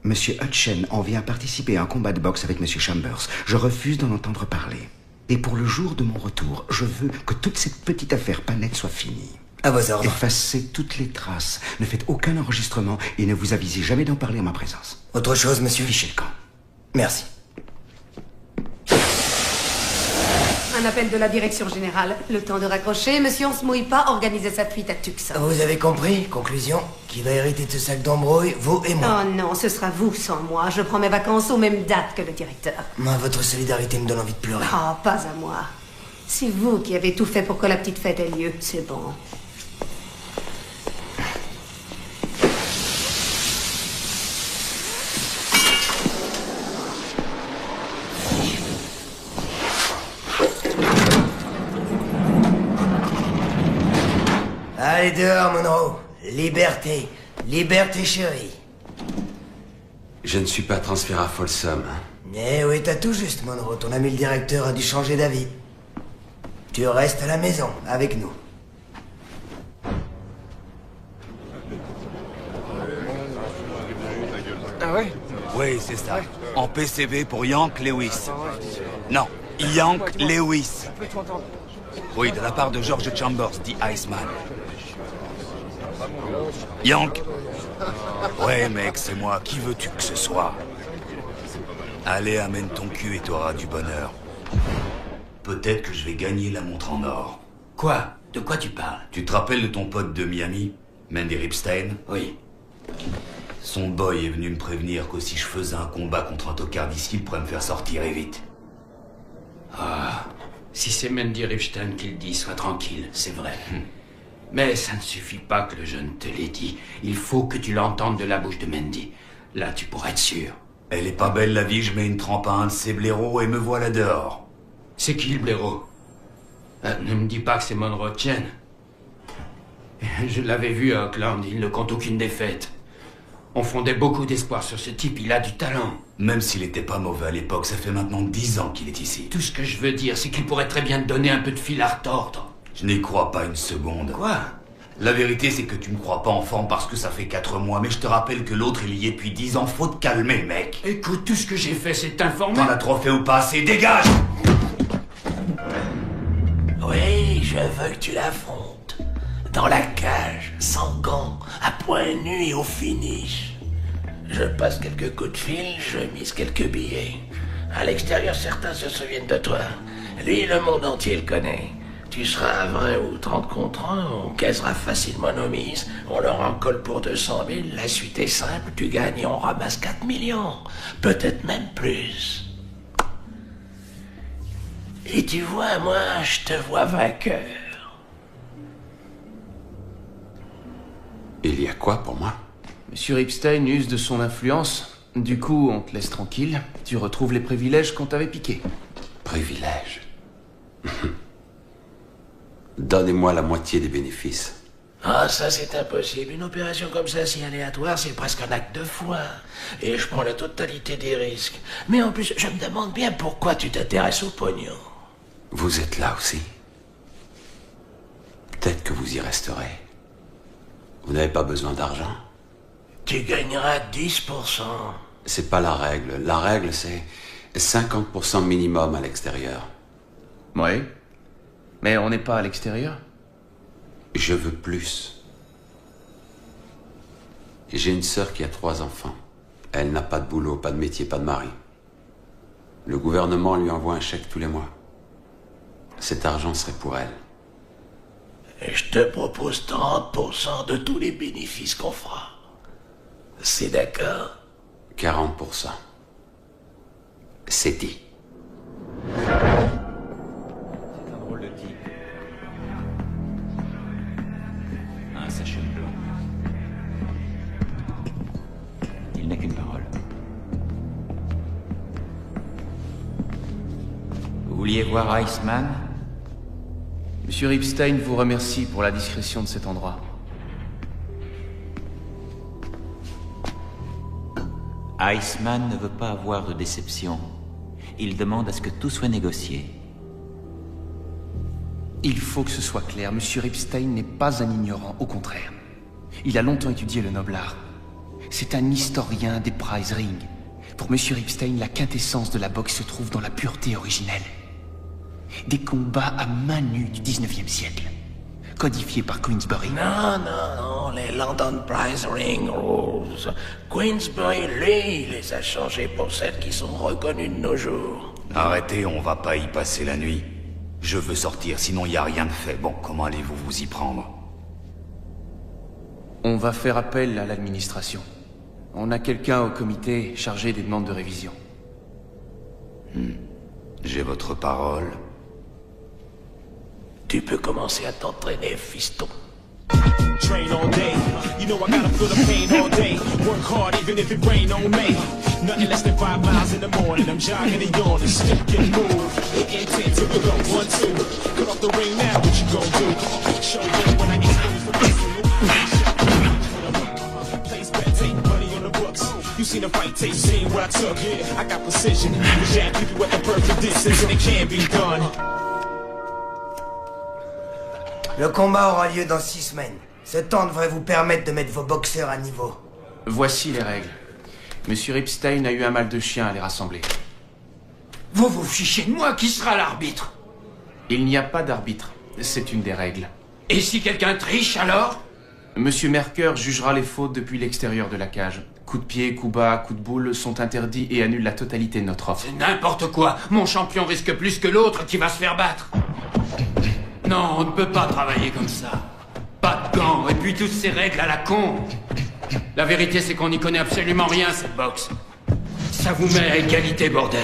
Monsieur Hutchen en vient participer à un combat de boxe avec Monsieur Chambers, je refuse d'en entendre parler. Et pour le jour de mon retour, je veux que toute cette petite affaire pas nette soit finie. À vos ordres. Effacez toutes les traces. Ne faites aucun enregistrement et ne vous avisez jamais d'en parler en ma présence. Autre chose, monsieur? Fichez le camp. Merci. Un appel de la direction générale. Le temps de raccrocher. Monsieur On se mouille pas organisait sa fuite à Tucson. Vous avez compris? Conclusion, qui va hériter de ce sac d'embrouille? Vous et moi. Oh non, ce sera vous sans moi. Je prends mes vacances aux mêmes dates que le directeur. Moi, votre solidarité me donne envie de pleurer. Oh, pas à moi. C'est vous qui avez tout fait pour que la petite fête ait lieu. C'est bon. Allez dehors, Monroe. Liberté. Liberté, chérie. Je ne suis pas transféré à Folsom. Eh oui, t'as tout juste, Monroe. Ton ami le directeur a dû changer d'avis. Tu restes à la maison, avec nous. Ah ouais? Oui, c'est ça. En PCV pour Yank Lewis. Non, Yank Lewis. Oui, de la part de George Chambers, dit Iceman. Yank. Ouais, mec, c'est moi. Qui veux-tu que ce soit? Allez, amène ton cul et t'auras du bonheur. Peut-être que je vais gagner la montre en or. Quoi? De quoi tu parles? Tu te rappelles de ton pote de Miami, Mandy Ripstein? Oui. Son boy est venu me prévenir que si je faisais un combat contre un tocard d'ici, il pourrait me faire sortir et vite. Ah, si c'est Mandy Ripstein qui le dit, sois tranquille, c'est vrai. Mais ça ne suffit pas que le jeune te l'ait dit. Il faut que tu l'entendes de la bouche de Mandy. Là, tu pourrais être sûr. Elle est pas belle la vie, je mets une trempe à un de ses blaireaux et me voilà dehors. C'est qui le blaireau? Ne me dis pas que c'est Monroe Chen. Je l'avais vu à Oakland, il ne compte aucune défaite. On fondait beaucoup d'espoir sur ce type, il a du talent. Même s'il était pas mauvais à l'époque, ça fait maintenant 10 ans qu'il est ici. Tout ce que je veux dire, c'est qu'il pourrait très bien te donner un peu de fil à retordre. Je n'y crois pas une seconde. Quoi? La vérité, c'est que tu me crois pas en forme parce que ça fait 4 mois, mais je te rappelle que l'autre, il y est depuis 10 ans. Faut te calmer, mec. Écoute, tout ce que j'ai fait, c'est t'informer. T'en as trop fait ou pas assez? Dégage! Oui, je veux que tu l'affrontes. Dans la cage, sans gants, à point nu et au finish. Je passe quelques coups de fil, je mise quelques billets. À l'extérieur, certains se souviennent de toi. Lui, le monde entier le connaît. Tu seras à 20 ou 30 contre 1, on caisera facilement nos mises, on leur en colle pour 200 000, la suite est simple, tu gagnes et on ramasse 4 millions. Peut-être même plus. Et tu vois, moi, je te vois vainqueur. Il y a quoi pour moi? Monsieur Ripstein use de son influence. Du coup, on te laisse tranquille. Tu retrouves les privilèges qu'on t'avait piqués. Privilèges? Donnez-moi la moitié des bénéfices. Ah, ça c'est impossible. Une opération comme ça, si aléatoire, c'est presque un acte de foi. Et je prends la totalité des risques. Mais en plus, je me demande bien pourquoi tu t'intéresses au pognon. Vous êtes là aussi. Peut-être que vous y resterez. Vous n'avez pas besoin d'argent. Tu gagneras 10%. C'est pas la règle. La règle, c'est 50% minimum à l'extérieur. Oui. Mais on n'est pas à l'extérieur. Je veux plus. J'ai une sœur qui a 3 enfants. Elle n'a pas de boulot, pas de métier, pas de mari. Le gouvernement lui envoie un chèque tous les mois. Cet argent serait pour elle. Et je te propose 30% de tous les bénéfices qu'on fera. C'est d'accord? 40%. C'est dit. C'est un drôle de type. Un sachet blanc. Il n'a qu'une parole. Vous vouliez voir Iceman? Monsieur Ripstein vous remercie pour la discrétion de cet endroit. Iceman ne veut pas avoir de déception. Il demande à ce que tout soit négocié. Il faut que ce soit clair, Monsieur Ripstein n'est pas un ignorant, au contraire. Il a longtemps étudié le noble art. C'est un historien des prize rings. Pour Monsieur Ripstein, la quintessence de la boxe se trouve dans la pureté originelle. Des combats à main nue du 19e siècle, codifiés par Queensbury. Non, les London Prize Ring Rules. Queensbury, lui, les a changés pour celles qui sont reconnues de nos jours. Arrêtez, on va pas y passer la nuit. Je veux sortir, sinon y a rien de fait. Bon, comment allez-vous vous y prendre? On va faire appel à l'administration. On a quelqu'un au comité chargé des demandes de révision. J'ai votre parole. Tu peux commencer à t'entraîner, fiston. Train all day, you know I gotta feel the pain all day. Work hard even if it rain on me. Nothing less than 5 miles in the morning. I'm jogging and yawning, stick and move. Intent to go 1, 2. Cut off the ring now, what you gon' do? Show them when I get seen a fight tape, seen what I took. Yeah, I got precision. The jab keep you at the perfect distance, and it can be done. Le combat aura lieu dans 6 semaines. Ce temps devrait vous permettre de mettre vos boxeurs à niveau. Voici les règles. Monsieur Epstein a eu un mal de chien à les rassembler. Vous vous fichez de moi, qui sera l'arbitre? Il n'y a pas d'arbitre. C'est une des règles. Et si quelqu'un triche, alors? Monsieur Merker jugera les fautes depuis l'extérieur de la cage. Coups de pied, coups bas, coups de boule sont interdits et annulent la totalité de notre offre. C'est n'importe quoi. Mon champion risque plus que l'autre qui va se faire battre. Non, on ne peut pas travailler comme ça. Pas de gants, et puis toutes ces règles à la con. La vérité, c'est qu'on n'y connaît absolument rien, cette boxe. Ça vous met à égalité, bordel.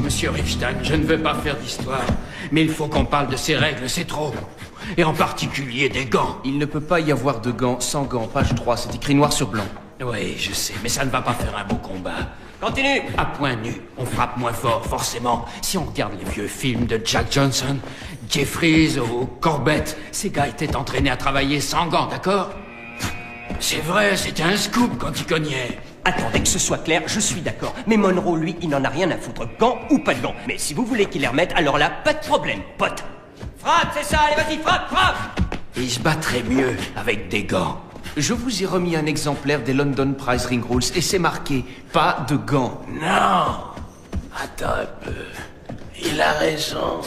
Monsieur Ripstein, je ne veux pas faire d'histoire, mais il faut qu'on parle de ces règles, c'est trop. Et en particulier des gants. Il ne peut pas y avoir de gants sans gants. Page 3, c'est écrit noir sur blanc. Oui, je sais, mais ça ne va pas faire un beau combat. Continue. À point nu, on frappe moins fort, forcément. Si on regarde les vieux films de Jack Johnson, Jeffries ou Corbett, ces gars étaient entraînés à travailler sans gants, d'accord? C'est vrai, c'était un scoop quand ils cognaient. Attendez que ce soit clair, je suis d'accord. Mais Monroe, lui, il n'en a rien à foutre. Gants ou pas de gants. Mais si vous voulez qu'il les remette, alors là, pas de problème, pote. Frappe, c'est ça, allez, vas-y, frappe, frappe. Il se battrait mieux avec des gants. Je vous ai remis un exemplaire des London Prize Ring Rules et c'est marqué « Pas de gants ». Non. Attends un peu. Il a raison.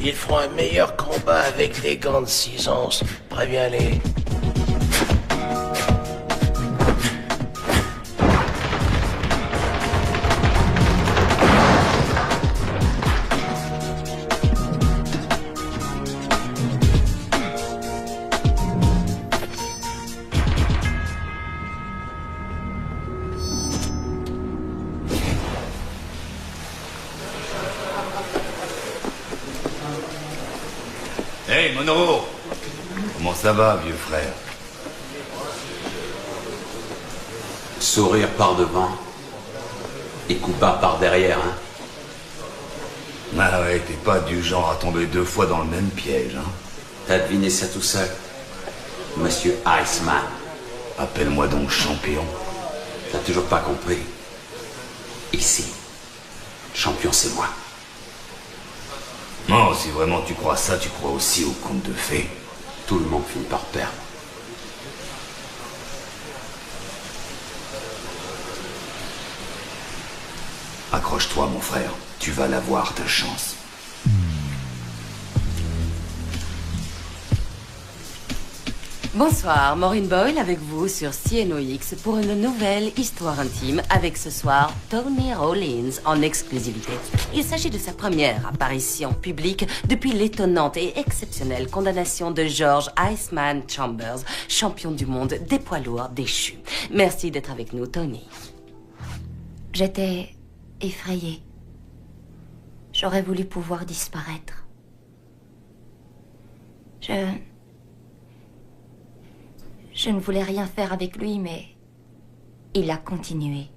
Ils feront un meilleur combat avec des gants de 6 onces. Préviens-les. Hey, Monroe! Comment ça va, vieux frère? Sourire par devant et coup bas par derrière, hein? Ah ouais, t'es pas du genre à tomber 2 fois dans le même piège, hein? T'as deviné ça tout seul, Monsieur Iceman. Appelle-moi donc champion. T'as toujours pas compris. Ici, champion c'est moi. Non, si vraiment tu crois ça, tu crois aussi au conte de fées. Tout le monde finit par perdre. Accroche-toi, mon frère. Tu vas l'avoir, ta chance. Bonsoir, Maureen Boyle avec vous sur CNOX pour une nouvelle histoire intime avec ce soir Tony Rollins en exclusivité. Il s'agit de sa première apparition publique depuis l'étonnante et exceptionnelle condamnation de George Iceman Chambers, champion du monde des poids lourds déchus. Merci d'être avec nous, Tony. J'étais effrayée. J'aurais voulu pouvoir disparaître. Je ne voulais rien faire avec lui, mais il a continué.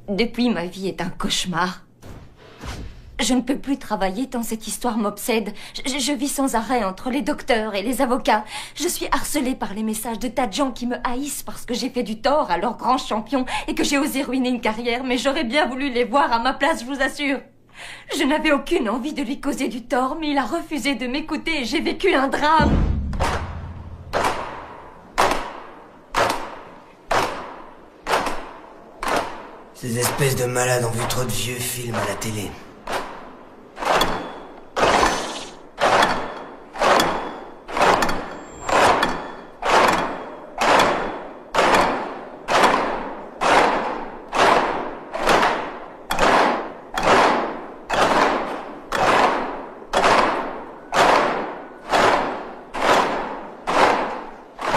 Depuis, ma vie est un cauchemar. Je ne peux plus travailler tant cette histoire m'obsède. Je vis sans arrêt entre les docteurs et les avocats. Je suis harcelée par les messages de tas de gens qui me haïssent parce que j'ai fait du tort à leur grand champion et que j'ai osé ruiner une carrière, mais j'aurais bien voulu les voir à ma place, je vous assure. Je n'avais aucune envie de lui causer du tort, mais il a refusé de m'écouter et j'ai vécu un drame. Ces espèces de malades ont vu trop de vieux films à la télé.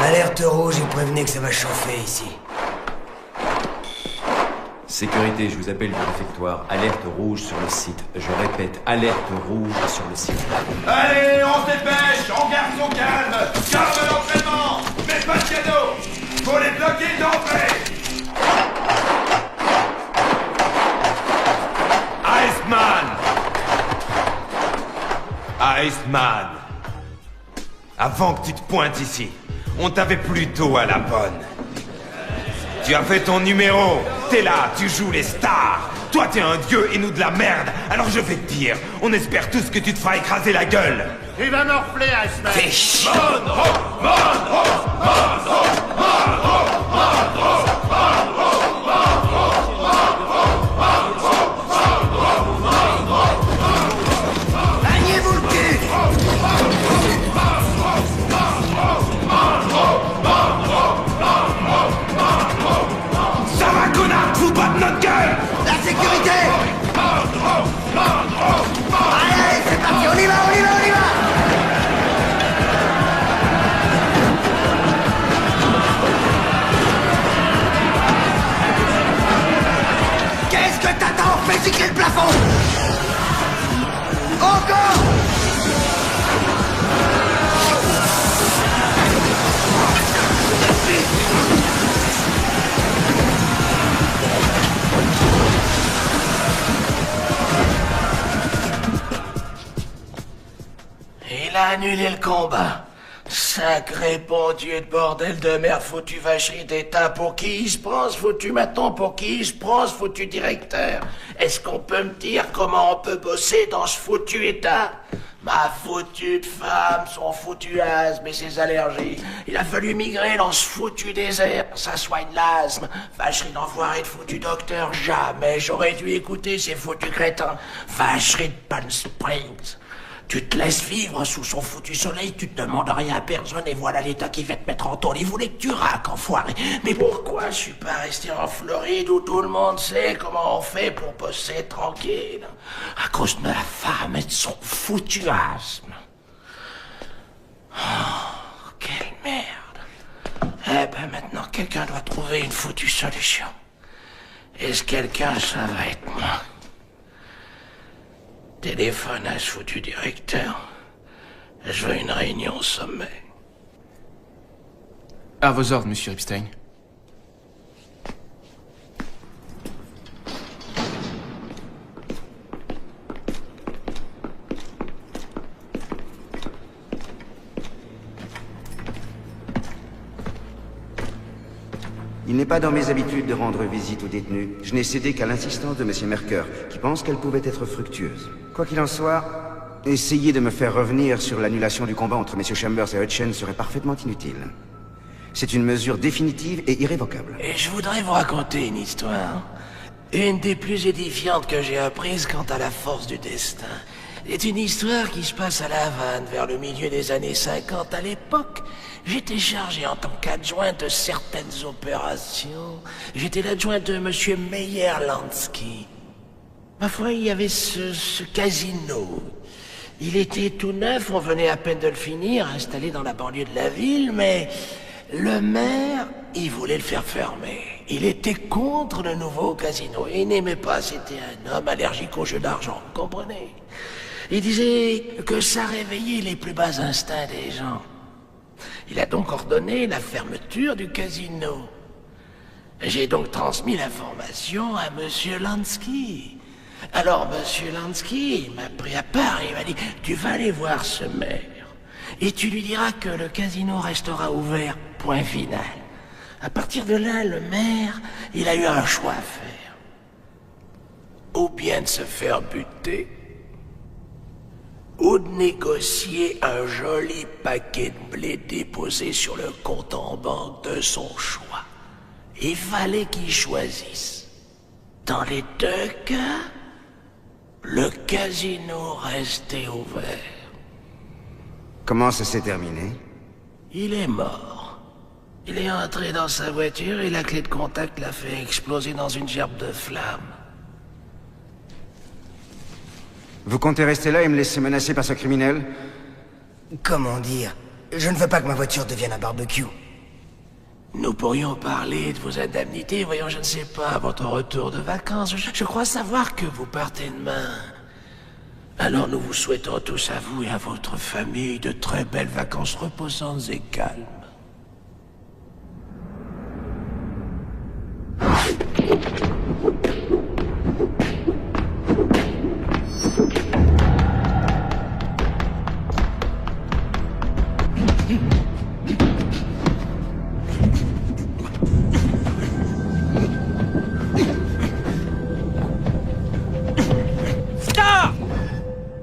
Alerte rouge et prévenez que ça va chauffer ici. Sécurité, je vous appelle du réfectoire. Alerte rouge sur le site. Je répète, alerte rouge sur le site. Allez, on se dépêche, on garde son calme. Calme l'entraînement, mais pas de cadeau. Faut les bloquer d'entrée. Iceman, avant que tu te pointes ici, on t'avait plutôt à la bonne. Tu as fait ton numéro, t'es là, tu joues les stars. Toi t'es un dieu et nous de la merde. Alors je vais te dire, on espère tous que tu te feras écraser la gueule. Il va me refler, Iceman. Fais chier. Allez, c'est parti, on y va, on y va, on y va. Qu'est-ce que t'attends? Fais gicler le plafond. Encore. Il a annulé le combat. Sacré bon Dieu de bordel de merde, foutu vacherie d'état. Pour qui il se prend ce foutu maton? Pour qui il se prend ce foutu directeur? Est-ce qu'on peut me dire comment on peut bosser dans ce foutu état? Ma foutue de femme, son foutu asthme et ses allergies. Il a fallu migrer dans ce foutu désert. Ça soigne l'asthme. Vacherie d'enfoiré de foutu docteur. Jamais j'aurais dû écouter ces foutus crétins. Vacherie de Palm Springs. Tu te laisses vivre sous son foutu soleil, tu te demandes rien à personne et voilà l'état qui va te mettre en tôle. Il voulait que tu raques, enfoiré. Mais pourquoi je suis pas resté en Floride où tout le monde sait comment on fait pour bosser tranquille? À cause de ma femme et de son foutu asthme. Oh, quelle merde. Eh ben maintenant, quelqu'un doit trouver une foutue solution. Et ce quelqu'un, ça va être moi. Téléphone à ce foutu directeur. Je veux une réunion au sommet. À vos ordres, monsieur Epstein. Il n'est pas dans mes habitudes de rendre visite aux détenus. Je n'ai cédé qu'à l'insistance de M. Merker, qui pense qu'elle pouvait être fructueuse. Quoi qu'il en soit, essayer de me faire revenir sur l'annulation du combat entre M. Chambers et Hutchen serait parfaitement inutile. C'est une mesure définitive et irrévocable. Et je voudrais vous raconter une histoire. Une des plus édifiantes que j'ai apprises quant à la force du destin. C'est une histoire qui se passe à La Havane, vers le milieu des années 50. À l'époque, j'étais chargé en tant qu'adjoint de certaines opérations. J'étais l'adjoint de M. Meyer-Lansky. Ma foi, il y avait ce casino. Il était tout neuf, on venait à peine de le finir, installé dans la banlieue de la ville, mais le maire, il voulait le faire fermer. Il était contre le nouveau casino. Il n'aimait pas, c'était un homme allergique aux jeux d'argent, vous comprenez? Il disait que ça réveillait les plus bas instincts des gens. Il a donc ordonné la fermeture du casino. J'ai donc transmis l'information à M. Lansky. Alors M. Lansky m'a pris à part et il m'a dit « Tu vas aller voir ce maire et tu lui diras que le casino restera ouvert, point final. » À partir de là, le maire, il a eu un choix à faire. Ou bien de se faire buter, ou de négocier un joli paquet de blé déposé sur le compte en banque de son choix. Il fallait qu'il choisisse. Dans les deux cas, le casino restait ouvert. Comment ça s'est terminé? Il est mort. Il est entré dans sa voiture et la clé de contact l'a fait exploser dans une gerbe de flammes. Vous comptez rester là et me laisser menacer par ce criminel? Comment dire? Je ne veux pas que ma voiture devienne un barbecue. Nous pourrions parler de vos indemnités, voyons, je ne sais pas, à votre retour de vacances. Je crois savoir que vous partez demain. Alors nous vous souhaitons tous à vous et à votre famille de très belles vacances reposantes et calmes.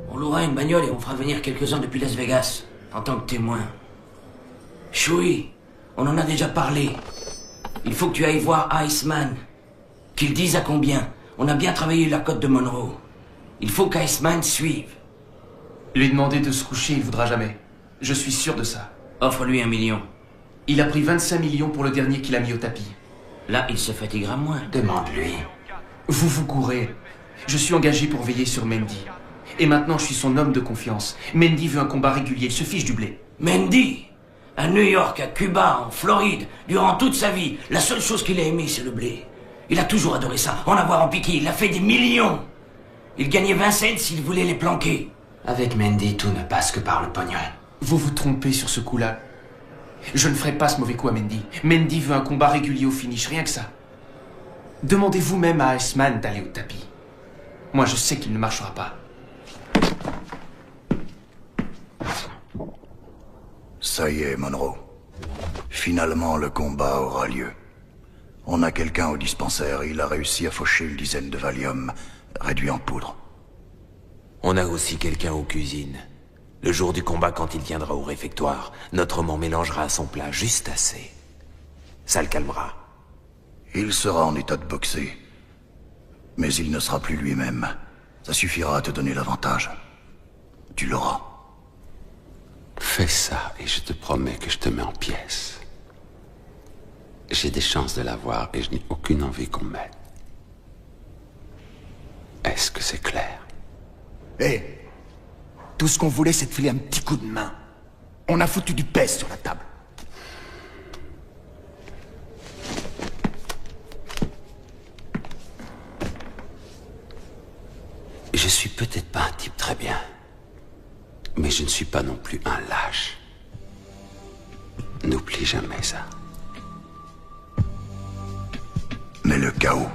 On louera une bagnole et on fera venir quelques-uns depuis Las Vegas, en tant que témoins. Chewie, on en a déjà parlé. Il faut que tu ailles voir Iceman. Qu'il dise à combien. On a bien travaillé la cote de Monroe. Il faut qu'Iceman suive. Lui demander de se coucher, il voudra jamais. Je suis sûr de ça. Offre-lui 1 million. Il a pris 25 millions pour le dernier qu'il a mis au tapis. Là, il se fatiguera moins. Demande-lui. Vous vous courez. Je suis engagé pour veiller sur Mendy. Et maintenant, je suis son homme de confiance. Mendy veut un combat régulier, il se fiche du blé. Mendy, à New York, à Cuba, en Floride, durant toute sa vie, la seule chose qu'il a aimée, c'est le blé. Il a toujours adoré ça, en avoir en piqué, il a fait des millions. Il gagnait 20 cents s'il voulait les planquer. Avec Mendy, tout ne passe que par le pognon. Vous vous trompez sur ce coup-là. Je ne ferai pas ce mauvais coup à Mendy. Mendy veut un combat régulier au finish, rien que ça. Demandez vous-même à Iceman d'aller au tapis. Moi, je sais qu'il ne marchera pas. Ça y est, Monroe. Finalement, le combat aura lieu. On a quelqu'un au dispensaire et il a réussi à faucher une dizaine de Valium, réduit en poudre. On a aussi quelqu'un aux cuisines. Le jour du combat, quand il viendra au réfectoire, notre homme en mélangera à son plat juste assez. Ça le calmera. Il sera en état de boxer. Mais il ne sera plus lui-même. Ça suffira à te donner l'avantage. Tu l'auras. Fais ça et je te promets que je te mets en pièces. J'ai des chances de l'avoir et je n'ai aucune envie qu'on m'aide. Est-ce que c'est clair? Hé, tout ce qu'on voulait, c'est de filer un petit coup de main. On a foutu du pèse sur la table. Je suis peut-être pas un type très bien, mais je ne suis pas non plus un lâche. N'oublie jamais ça. Mais le chaos.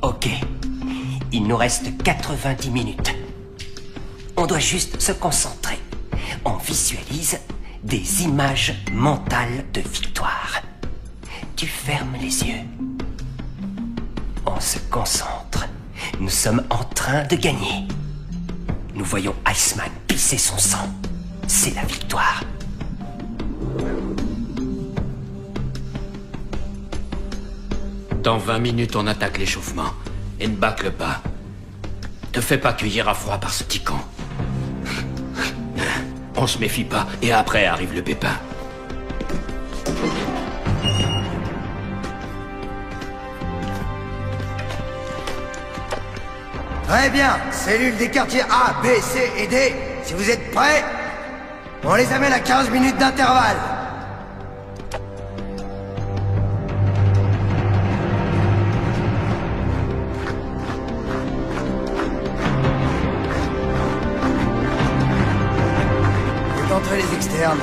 Ok. Il nous reste 90 minutes. On doit juste se concentrer. On visualise des images mentales de victoire. Tu fermes les yeux. On se concentre. Nous sommes en train de gagner. Nous voyons Iceman pisser son sang. C'est la victoire. Dans 20 minutes, on attaque l'échauffement. Et ne bâcle pas. Te fais pas cueillir à froid par ce tican. On se méfie pas, et après arrive le pépin. Très bien, cellules des quartiers A, B, C et D, si vous êtes prêts, on les amène à 15 minutes d'intervalle. Faites entrer les externes.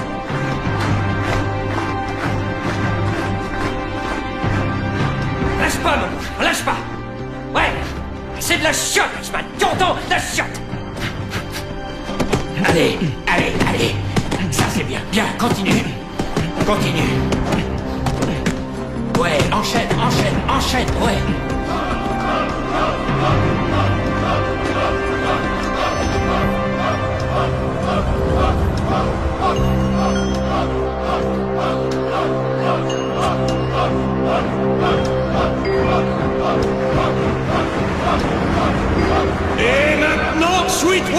Lâche pas, mon lâche pas. Ouais, c'est de la chiotte, Iceman. Tu entends? De la chiotte. Allez, allez, allez. Ça c'est bien. Bien, continue. Continue. Ouais, enchaîne, enchaîne, enchaîne, ouais.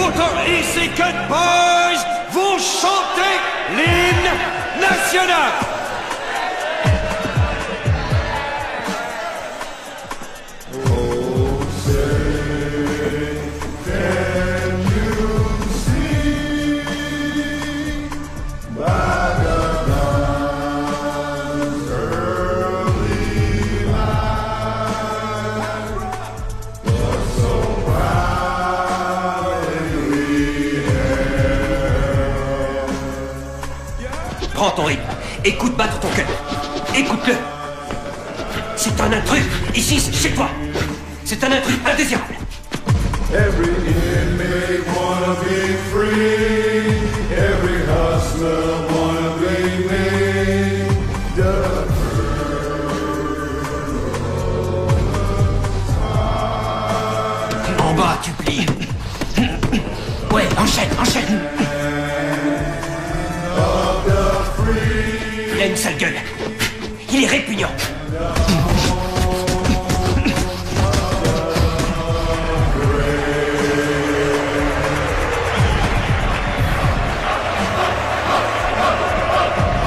Sweetwater et ses Cut Boys vont chanter l'hymne national. Prends ton rythme. Écoute battre ton cœur. Écoute-le. C'est un intrus. Ici, c'est chez toi. C'est un intrus indésirable. Every inmate wanna be free. Every hustler wanna be me. En bas, tu plies. Ouais, enchaîne. Il a une sale gueule. Il est répugnant.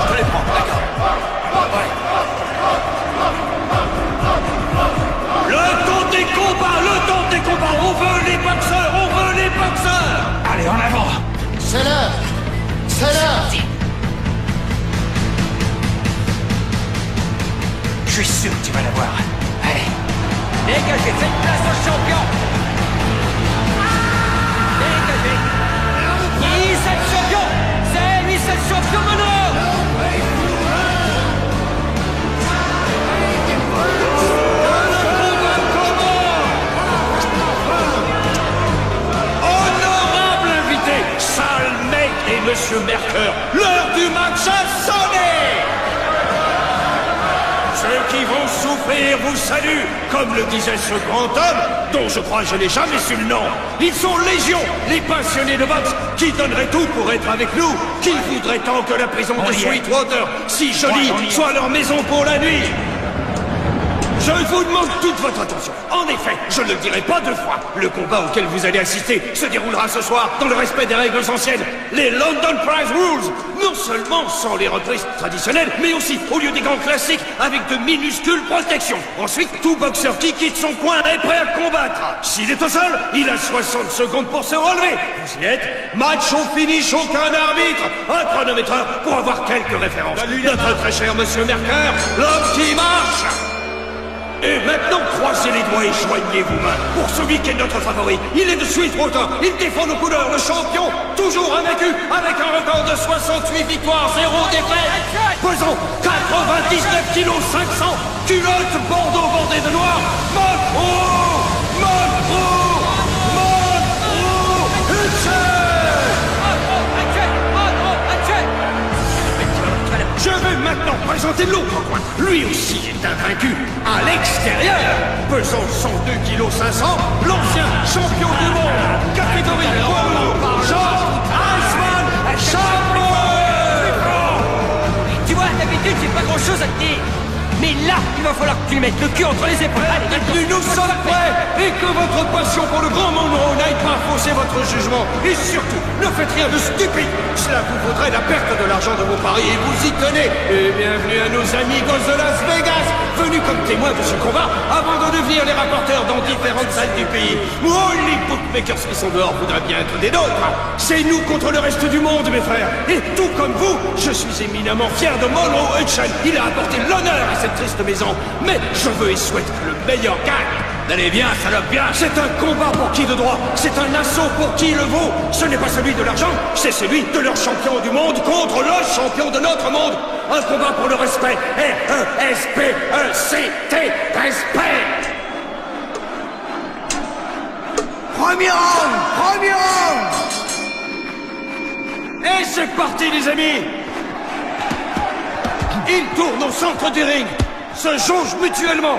Je les prends, d'accord. Ouais. Le temps des combats, on veut les boxeurs. Allez, en avant. C'est l'heure. Je suis sûr que tu vas l'avoir. Allez. Dégagez, faites place au champion. Dégagez. Qui c'est le champion? C'est lui, c'est le champion Monroe. Honorable invité, Sale Mec et Monsieur Merker, l'heure du match a sonné. Ceux qui vont souffrir vous saluent, comme le disait ce grand homme, dont je crois que je n'ai jamais su le nom. Ils sont légion, les passionnés de boxe, qui donneraient tout pour être avec nous, qui voudraient tant que la prison de Sweetwater, si jolie, soit leur maison pour la nuit. Je vous demande toute votre attention. En effet, je ne le dirai pas deux fois. Le combat auquel vous allez assister se déroulera ce soir dans le respect des règles anciennes, les London Prize Rules. Non seulement sans les reprises traditionnelles, mais aussi au lieu des gants classiques avec de minuscules protections. Ensuite, tout boxeur qui quitte son coin est prêt à combattre. S'il est au sol, il a 60 secondes pour se relever. Vous y êtes? Match au finish, aucun arbitre. Un chronomètre pour avoir quelques références. Notre très cher Monsieur Merker, l'homme qui marche. Et maintenant, croisez les doigts et joignez vos mains pour celui qui est notre favori. Il est de Sweetwater, il défend nos couleurs, le champion, toujours invaincu, avec un record de 68 victoires, 0 défaites. Pesant 99 kilos 500, culotte bordeaux bordée de noir, Monroe Je vais maintenant présenter l'autre coin. Lui aussi est invaincu à l'extérieur. Pesant 102 kg 500, l'ancien champion du monde, catégorie poids lourd, John Iceman Chamber. Tu vois, d'habitude, j'ai pas grand chose à te dire. Mais là, il va falloir que tu mettes le cul entre les épaules. Allez, nous sommes prêts. Et que votre passion pour le grand Monroe n'aille pas fausser votre jugement. Et surtout, ne faites rien de stupide. Cela vous vaudrait la perte de l'argent de vos paris et vous y tenez. Et bienvenue à nos amigos de Las Vegas, venus comme témoins de ce combat avant de devenir les rapporteurs dans différentes salles du pays. Oh, les bookmakers qui sont dehors voudraient bien être des nôtres. C'est nous contre le reste du monde, mes frères. Et tout comme vous, je suis éminemment fier de Monroe Hutchen. Il a apporté l'honneur à cette triste maison. Mais je veux et souhaite que le meilleur gagne. Allez, bien, salope, bien. C'est un combat pour qui de droit. C'est un assaut pour qui le vaut. Ce n'est pas celui de l'argent, c'est celui de leur champion du monde contre le champion de notre monde. Un combat pour le respect. R-E-S-P-E-C-T. Respect. Premier round. Et c'est parti, les amis. Ils tournent au centre du ring, se jaugent mutuellement.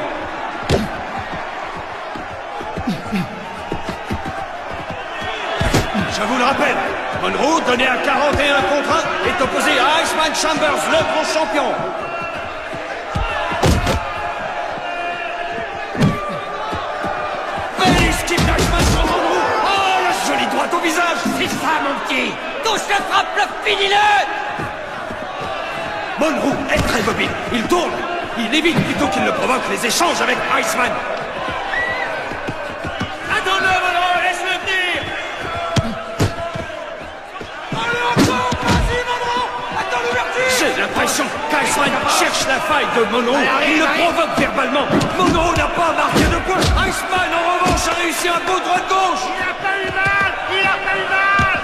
Je vous le rappelle, Monroe, donné à 41 contre 1, est opposé à Iceman Chambers, le grand champion. Belle esquive d'Iceman sur Monroe. Oh, la jolie droite au visage. C'est ça, mon petit. Touche le frappe-le, finis-le. Monroe est très mobile. Il tourne. Il évite plutôt qu'il ne provoque les échanges avec Iceman. Attends-le, Monroe, laisse-le venir. Allez, encore, vas-y, Monroe. Attends l'ouverture. J'ai l'impression qu'Iceman cherche la faille de Monroe. Il le provoque verbalement. Monroe n'a pas marqué de point. Iceman, en revanche, a réussi un beau droit-gauche. Il a pas eu mal. Il a pas eu mal.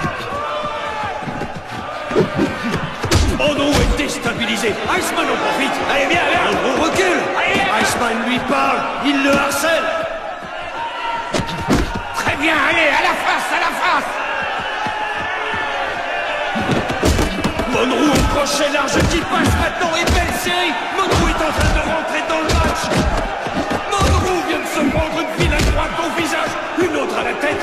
Monroe est déstabilisé. Iceman en profite. Allez, viens, viens. Monroe recule. Iceman lui parle. Il le harcèle. Très bien, allez, à la face, à la face. Monroe au crochet large qui passe maintenant et belle série. Monroe est en train de rentrer dans le match. Monroe vient de se prendre une vilaine droite au visage, une autre à la tête.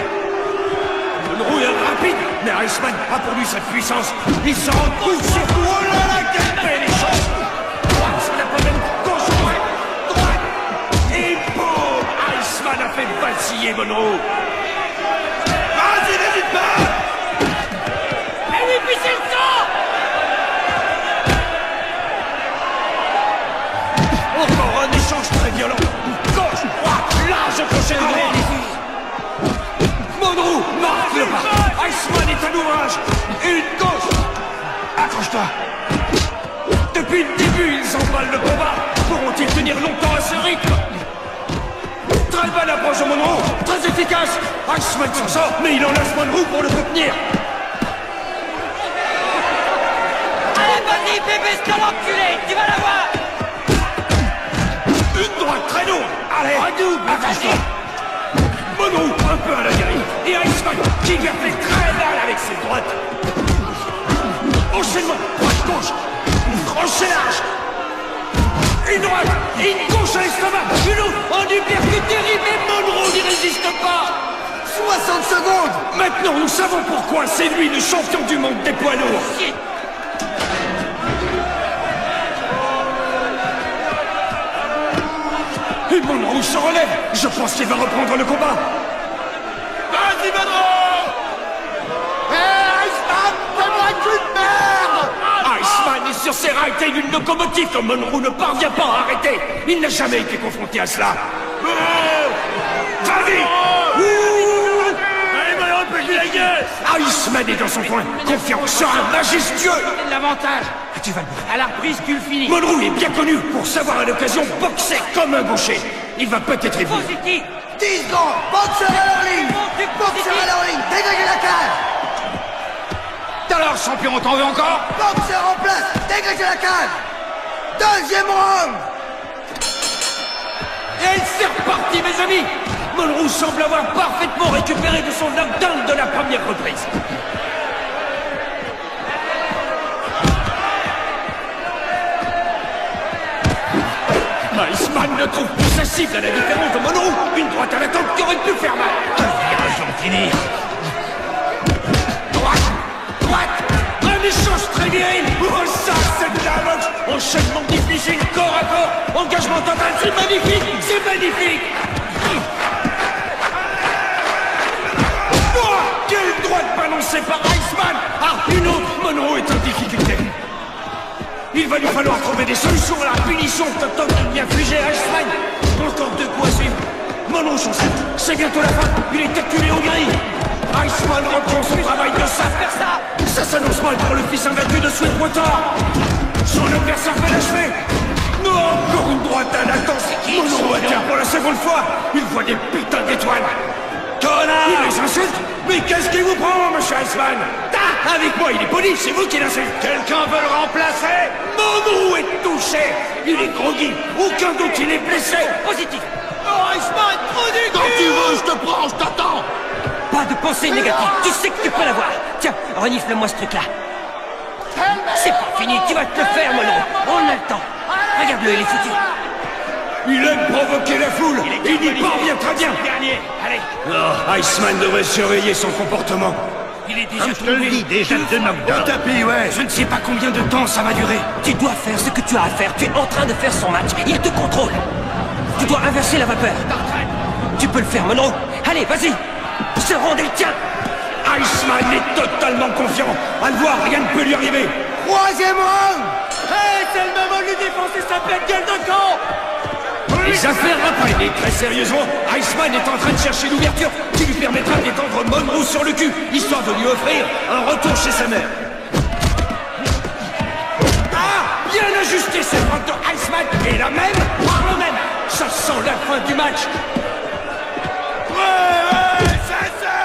Monroe est rapide, mais Iceman a pour lui cette puissance. Il se rend coup sur coup. Oh là là, quelle belle échange. Droite, ça n'a pas même gauche, droite, droite. Et boum, Iceman a fait vaciller Monroe. Vas-y, n'hésite pas. Mais oui, puis c'est le sang. Encore un échange très violent. Gauche, droite, large crochet de droite. Monroe marque le pas. Iceman est à l'ouvrage. Une gauche. Accroche-toi. Depuis le début, ils emballent le combat. Pourront-ils tenir longtemps à ce rythme? Très bonne approche de Monroe. Très efficace. Iceman s'en sort, mais il enlace Monroe pour le retenir. Allez, vas-y, bébé, c'est l'enculé. Tu vas l'avoir. Une droite très lourde. Allez, accroche-toi. Monroe un peu à la guérille. Et Iceman qui lui a fait très mal avec ses droites. Enchaînement, droite-gauche. Crochet large. Une droite, une gauche à l'estomac. Une autre, en uppercut terrible. Et Monroe n'y résiste pas. 60 secondes. Maintenant, nous savons pourquoi c'est lui le champion du monde des poids lourds. Et Monroe se relève. Je pense qu'il va reprendre le combat. Vas-y, Monroe. Iceman, fais-moi un coup de merde. Iceman est sur ses rails tel une locomotive que Monroe ne parvient pas à arrêter. Il n'a jamais été confronté à cela. Vas-y. Allez, Monroe, peux-tu la gueule. Iceman est dans son coin, confiant, serein, majestueux. L'avantage. Tu vas le bouffer. À la reprise, tu le finis. Monroe est bien connu pour savoir à l'occasion boxer comme un boucher. Il va peut-être y venir. Positif. 10 secondes. Boxeur à leur ligne. Boxeur à leur ligne. Dégagez la cage. Alors, champion, on t'en veut encore? Boxeur en place. Dégagez la cage. Deuxième round. Et c'est reparti, mes amis. Monroe semble avoir parfaitement récupéré de son knockdown de la première reprise. Iceman ne trouve plus sa cible à la différence de Monroe. Une droite à la tête qui aurait pu faire mal. Argentini. Droite. Droite. Un échange très viril. Oh, ça, c'est de la boxe. Enchaînement difficile, corps à corps. Engagement total, c'est magnifique. C'est magnifique. Oh, quelle droite balancée par Iceman. Ah, une autre. Monroe est en difficulté. Il va lui falloir trouver des solutions à la punition que tente de lui infliger à Iceman. Encore deux coups à suivre. Monroe chancelle. C'est bientôt la fin. Il est acculé au gris. Iceman reprend son travail de ça. Ça s'annonce mal pour le fils invaincu de Sweetwater. Son adversaire fait l'achever. Non, encore une droite à la danse. Monroe atteint pour la seconde fois. Il voit des putains d'étoiles. Connard! Il les insulte? Mais qu'est-ce qui vous prend, monsieur Iceman? Avec moi, il est poli, c'est vous qui l'insulte. Quelqu'un veut le remplacer? Monroe est touché. Il est groggy. Aucun doute, il est blessé. Positif. Oh, Iceman, trop du cul! Quand tu veux, je te prends, je t'attends. Pas de pensée négative, tu sais que tu peux l'avoir. Tiens, renifle-moi ce truc-là. C'est pas fini, tu vas te le faire, Monroe. On a le temps. Regarde-le, il est foutu. Il aime provoquer la foule. Il y parvient très bien. Dernier, allez. Oh, Iceman devrait surveiller son comportement. Il est déjà Comme je te le dis, déjà de knockdown. Au tapis, ouais. Je ne sais pas combien de temps ça va durer. Tu dois faire ce que tu as à faire. Tu es en train de faire son match. Il te contrôle. Tu dois inverser la vapeur. Tu peux le faire, Monroe. Allez, vas-y. Ce round est le tien. Iceman est totalement confiant. À le voir, rien ne peut lui arriver. Troisième round. Hey, c'est le moment de lui défoncer sa pleine gueule de con. Les affaires reprennent et très sérieusement, Iceman est en train de chercher l'ouverture qui lui permettra d'étendre Monroe sur le cul, histoire de lui offrir un retour chez sa mère. Ah, bien ajusté cette frappe de Iceman, et la même par le même. Ça sent la fin du match. Ouais, c'est ça.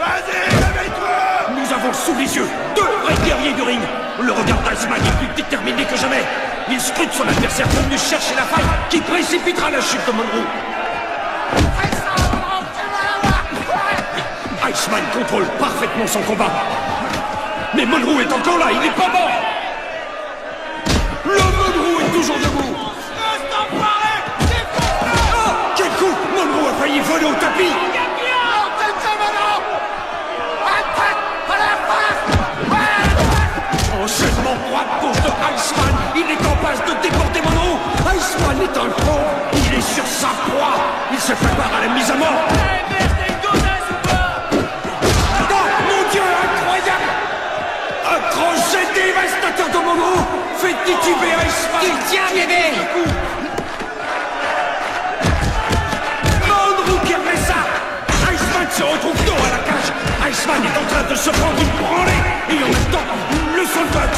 Vas-y, réveille-toi. Nous avons sous les yeux deux vrais guerriers du ring. Le regard d'Iceman est plus déterminé que jamais. Il scrute son adversaire pour mieux chercher la faille qui précipitera la chute de Monroe. Iceman contrôle parfaitement son combat. Mais Monroe est encore là, il n'est pas mort. Le Monroe est toujours debout. Oh, quel coup! Monroe a failli voler au tapis. Enchaînement droite-gauche de Iceman. Il est en passe de déporter Monroe. Iceman est un con. Il est sur sa proie. Il se prépare à la mise à mort. Oh, mon Dieu, incroyable! Un crochet dévastateur de Monroe fait tituber Iceman. Il tient, bébé. Monroe qui remet ça. Iceman se retrouve dos à la cage. Iceman est en train de se prendre une branlée. Et en même temps, le soulbox.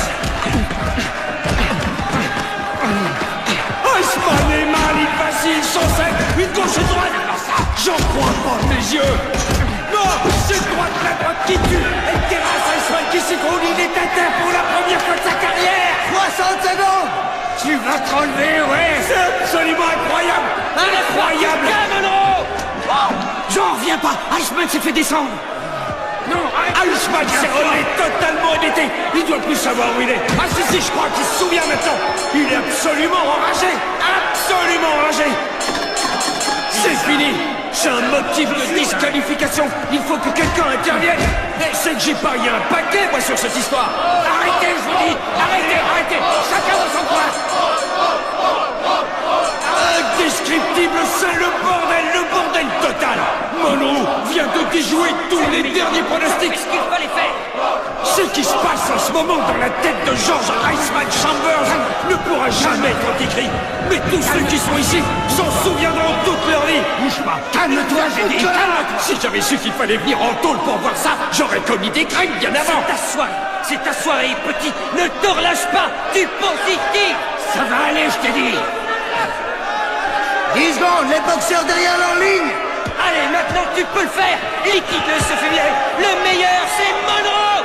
Iceman est mal, il vacille sans cesse. Une gauche et droite. J'en crois pas mes yeux. Non, c'est droite, la droite qui tue. Et terrasse Iceman qui s'écroule. Il est à terre pour la première fois de sa carrière. 60 secondes. Tu vas te relever, ouais. C'est absolument incroyable. Incroyable. J'en reviens pas. Iceman s'est fait descendre. Non, Iceman s'est relevé totalement hébété. Il doit plus savoir où il est. Ah si, je crois qu'il se souvient maintenant. Il est absolument enragé. Absolument enragé. C'est fini. C'est un motif de disqualification. Il faut que quelqu'un intervienne. C'est que j'ai parié un paquet, moi, sur cette histoire. Arrêtez, je vous dis. Arrêtez. Chacun dans son coin. Indescriptible, c'est le bordel total. Monroe vient de déjouer tous les derniers pronostics. Qu'est-ce qu'il fallait faire? Ce qui se passe en ce moment dans la tête de George Iceman Chambers ne pourra jamais être écrit. Mais tous ceux qui sont ici s'en souviendront toute leur vie. Bouge pas. Calme-toi, j'ai dit. Calme-toi. Si j'avais su qu'il fallait venir en tôle pour voir ça, j'aurais commis des crimes bien avant. C'est ta soirée, petit. Ne te relâche pas. Du positif. Ça va aller, je t'ai dit. 10 secondes, les boxeurs derrière leur ligne. Allez, maintenant tu peux le faire. Liquide-le, ce fumier. Le meilleur, c'est Monroe.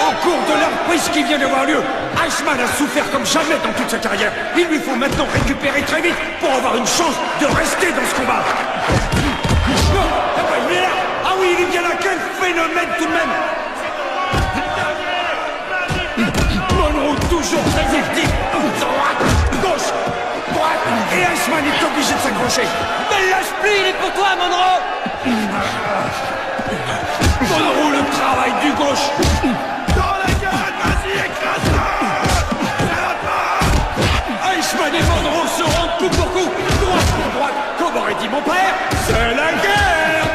Au cours de la reprise qui vient d'avoir lieu, Iceman a souffert comme jamais dans toute sa carrière. Il lui faut maintenant récupérer très vite pour avoir une chance de rester dans ce combat. Oh, ah bah, il est là. Ah oui, il est bien là. Quel phénomène tout de même. Monroe toujours très actif. Droite, gauche, droite. Et Iceman est obligé de s'accrocher. Ne lâche plus, il est pour toi, Monroe. Monroe, le travail du gauche. Dans la gueule, vas-y, écrase-la. Iceman et Monroe se rendent coup pour coup. Droite pour droite. Comme aurait dit mon père, c'est la guerre.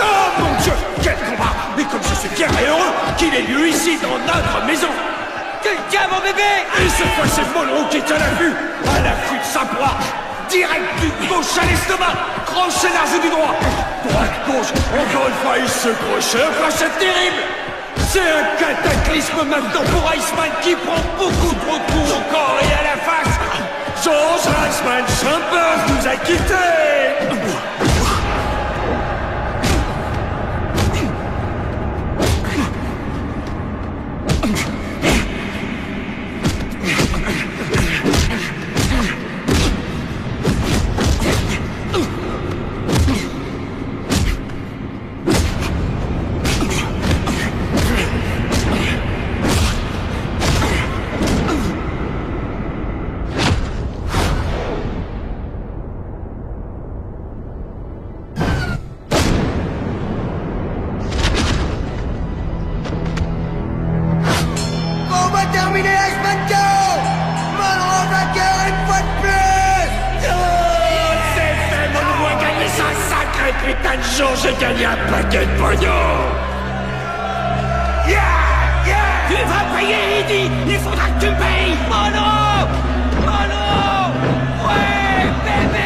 Oh mon Dieu, quel combat. Mais comme je suis fier et heureux qu'il ait lieu ici, dans notre maison. Tiens, mon bébé. Et cette fois, c'est Monroe qui est à l'affût de sa proie. Direct du gauche à l'estomac. Crochet large du droit. Droite, gauche. Encore une fois, il se crochet. Un crochet terrible. C'est un cataclysme maintenant pour Iceman qui prend beaucoup trop de coups au corps et à la face. George Iceman Chambers nous a quittés. l'argent, j'ai gagné un paquet de pognon. Tu vas payer, Eddie. Il faudra que tu me payes. Mono! Mono! Ouais, bébé!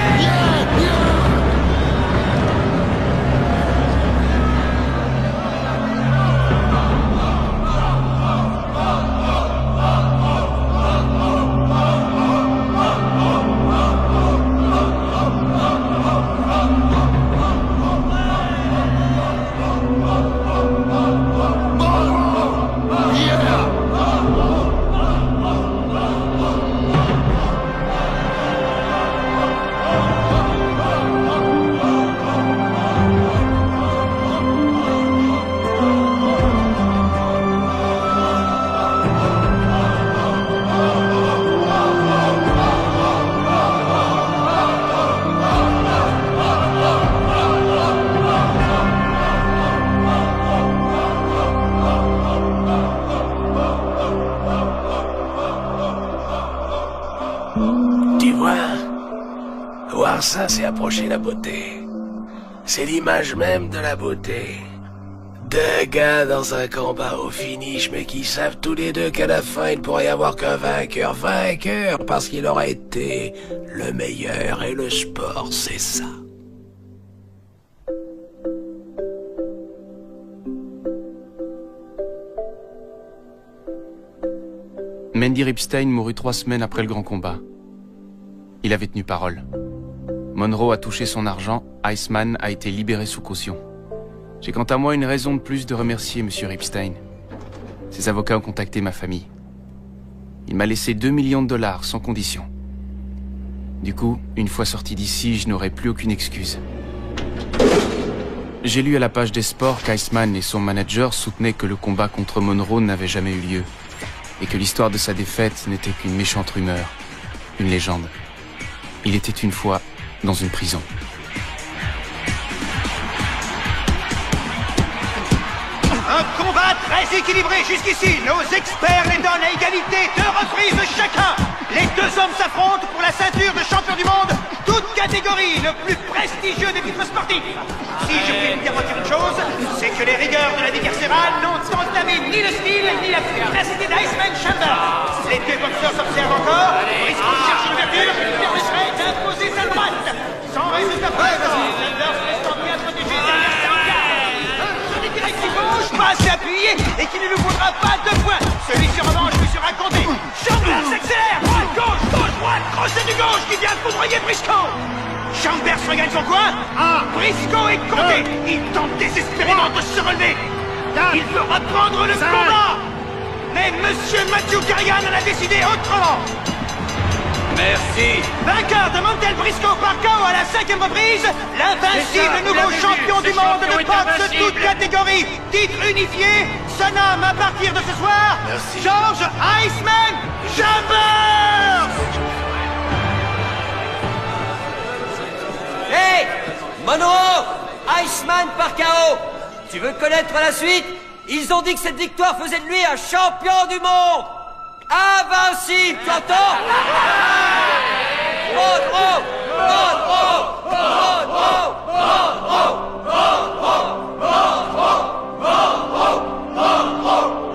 Tu vois, voir ça, c'est approcher la beauté. C'est l'image même de la beauté. Deux gars dans un combat au finish, mais qui savent tous les deux qu'à la fin, il ne pourrait y avoir qu'un vainqueur. Vainqueur, parce qu'il aura été le meilleur. Et le sport, c'est ça. Mandy Ripstein mourut 3 semaines après le grand combat. Il avait tenu parole. Monroe a touché son argent, Iceman a été libéré sous caution. J'ai quant à moi une raison de plus de remercier M. Ripstein. Ses avocats ont contacté ma famille. Il m'a laissé 2 millions de dollars sans condition. Du coup, une fois sorti d'ici, je n'aurai plus aucune excuse. J'ai lu à la page des sports qu'Iceman et son manager soutenaient que le combat contre Monroe n'avait jamais eu lieu et que l'histoire de sa défaite n'était qu'une méchante rumeur, une légende. Il était une fois dans une prison. Un combat très équilibré jusqu'ici. Nos experts les donnent à égalité, 2 reprises chacun. Les 2 hommes s'affrontent pour la ceinture de champion du monde, toute catégorie, le plus prestigieux des titres sportifs. Si je puis vous garantir une chose, c'est que les rigueurs de la vie carcérale n'ont entamé ni le style ni la férocité d'Iceman Chambers. Les 2 boxeurs s'observent encore. Briscoe cherche l'ouverture qui lui permettrait d'imposer sa droite. Sans résultat pour l'instant, Chambers restant bien protégé derrière sa garde. Un joli direct qui bouge, pas assez appuyé et qui ne nous vaudra pas 2 points. Celui sur revanche lui sera compté. Chambers s'accélère. Droite, gauche, gauche, droite. Crochet du gauche qui vient foudroyer Briscoe. Chambers regagne son coin. Briscoe est compté. Il tente désespérément de se relever. Il veut reprendre le combat. Mais Monsieur Matthew Carrigan en a décidé autrement. Merci. Vainqueur de Montel Briscoe par KO à la 5e reprise, l'invincible nouveau champion du monde de boxe de toute catégorie. Titre unifié, se nomme à partir de ce soir George Iceman Chambers. Hey, Monroe, Iceman par KO. Tu veux connaître la suite? Ils ont dit que cette victoire faisait de lui un champion du monde. Invincible, tu entends? Monroe, Monroe, Monroe, Monroe, Monroe, Monroe, Monroe,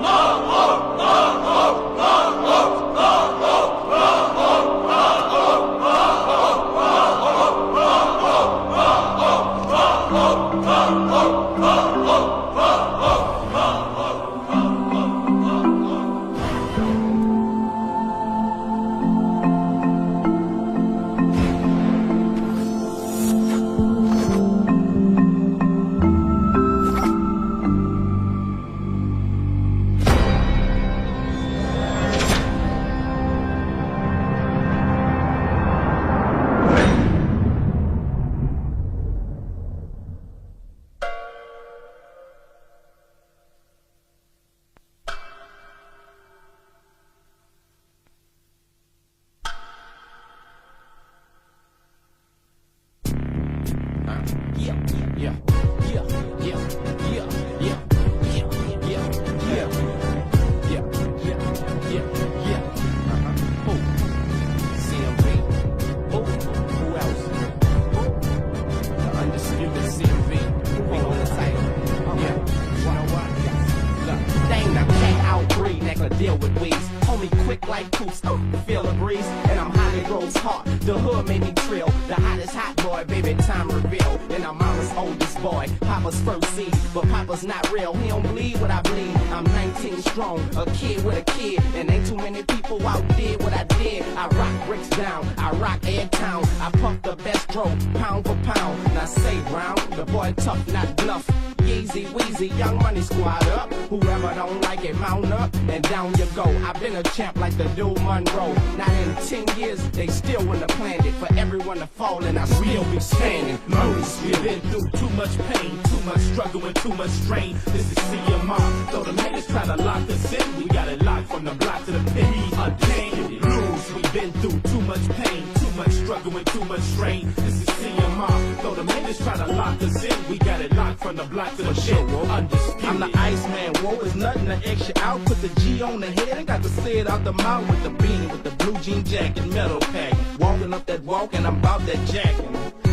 real. The hottest hot boy, baby, time reveal. And I'm mama's oldest boy, Papa's first seed. But Papa's not real, he don't bleed what I bleed. I'm 19 strong, a kid with a kid. And ain't too many people outdid what I did. I rock bricks down, I rock Egg Town. I puff the best dro, pound for pound. Now say Brown, the boy tough, not bluff. Yeezy, Weezy, Young Money squad up. Whoever don't like it, mount up and down you go. I've been a champ like the dude Monroe. Not in 10 years, they still wouldn't have planned it for everyone to fall, and I still be standing. Loose, we've been through too much pain, too much struggle and too much strain. This is CMR, though the haters try to lock us in, we got it locked from the block to the pin. Unchained, loose, we've been through too much pain, too much struggle and too much strain. This is CMR, though the haters try to lock us in, we got it locked from the block to the pin. Undisputed. I'm the Iceman, whoa, it's nothing to X you out. Put the G on the head and got to say it out the mouth with the beanie, with the blue jean jacket, metal pack. Walking up that walk and I'm about that jacket.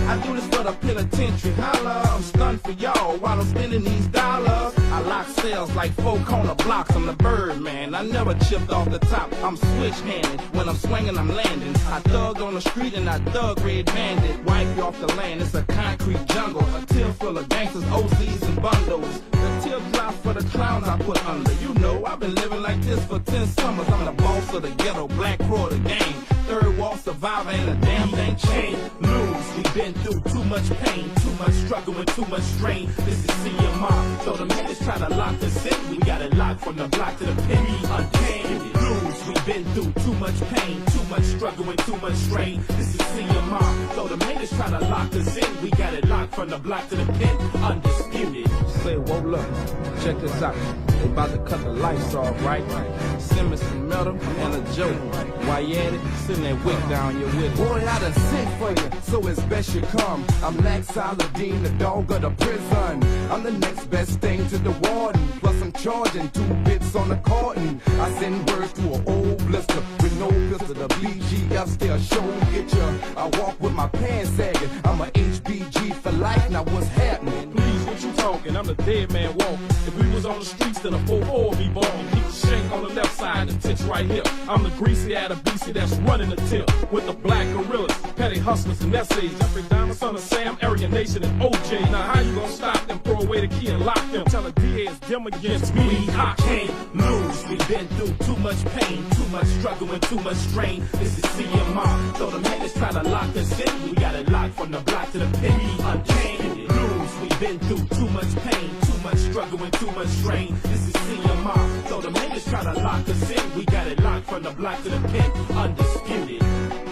I do this for the penitentiary, holla. I'm stunned for y'all while I'm spending these dollars. I lock sales like 4 corner blocks. I'm the Birdman, I never chipped off the top. I'm switch-handed, when I'm swinging I'm landing. I thug on the street and I thug Red Bandit. Wipe you off the land, it's a concrete jungle. A till full of gangsters, OZs and bundles. The till drops for the clowns I put under. You know I've been living like this for 10 summers. I'm the boss of the ghetto, Black Crow of the game. Third wall survivor and a damn thing chain. Lose, we've been through too much pain, too much struggle and too much strain. This is CMR, so the haters try to lock us in, we got it locked from the block to the pin. Unchained, lose, we've been through too much pain, too much struggle and too much strain. This is CMR, so the haters try to lock us in, we got it locked from the block to the pin. Undisputed. Say, whoa, look, check this out. They about to cut the lights off, right? Send me some metal and a joke. While you at it, send that wick down your wick. Boy, I done sent for you, so it's best you come. I'm Lax Saladin, the dog of the prison. I'm the next best thing to the warden. Plus I'm charging 2 bits on the carton. I send words to an old blister with no pistol. The BGF still show get ya. I walk with my pants sagging. I'm a HBG for life, now what's happening? Please, what you talking? I'm the dead man walking. If we was on the streets, then a 4-4 be balling. Keep the shank on the left side, the tits right here. I'm the greasy out of BC that's running the tip. With the black gorillas, petty hustlers and essays. Jeffrey Dahmer, son of Sam, Aryan Nation and OJ. Now how you gonna stop them? Throw away the key and lock them. Tell the DA it's them against me. I can't lose. We've been through too much pain, too much struggle and too much strain. This is CMR, so the haters try to lock us in, we got it locked from the block to the pin. Unchained, lose. We've been through too much pain, too much struggle and too much strain. This is CMR, so the haters try to lock us in, we got it locked from the block to the pin. Undisputed.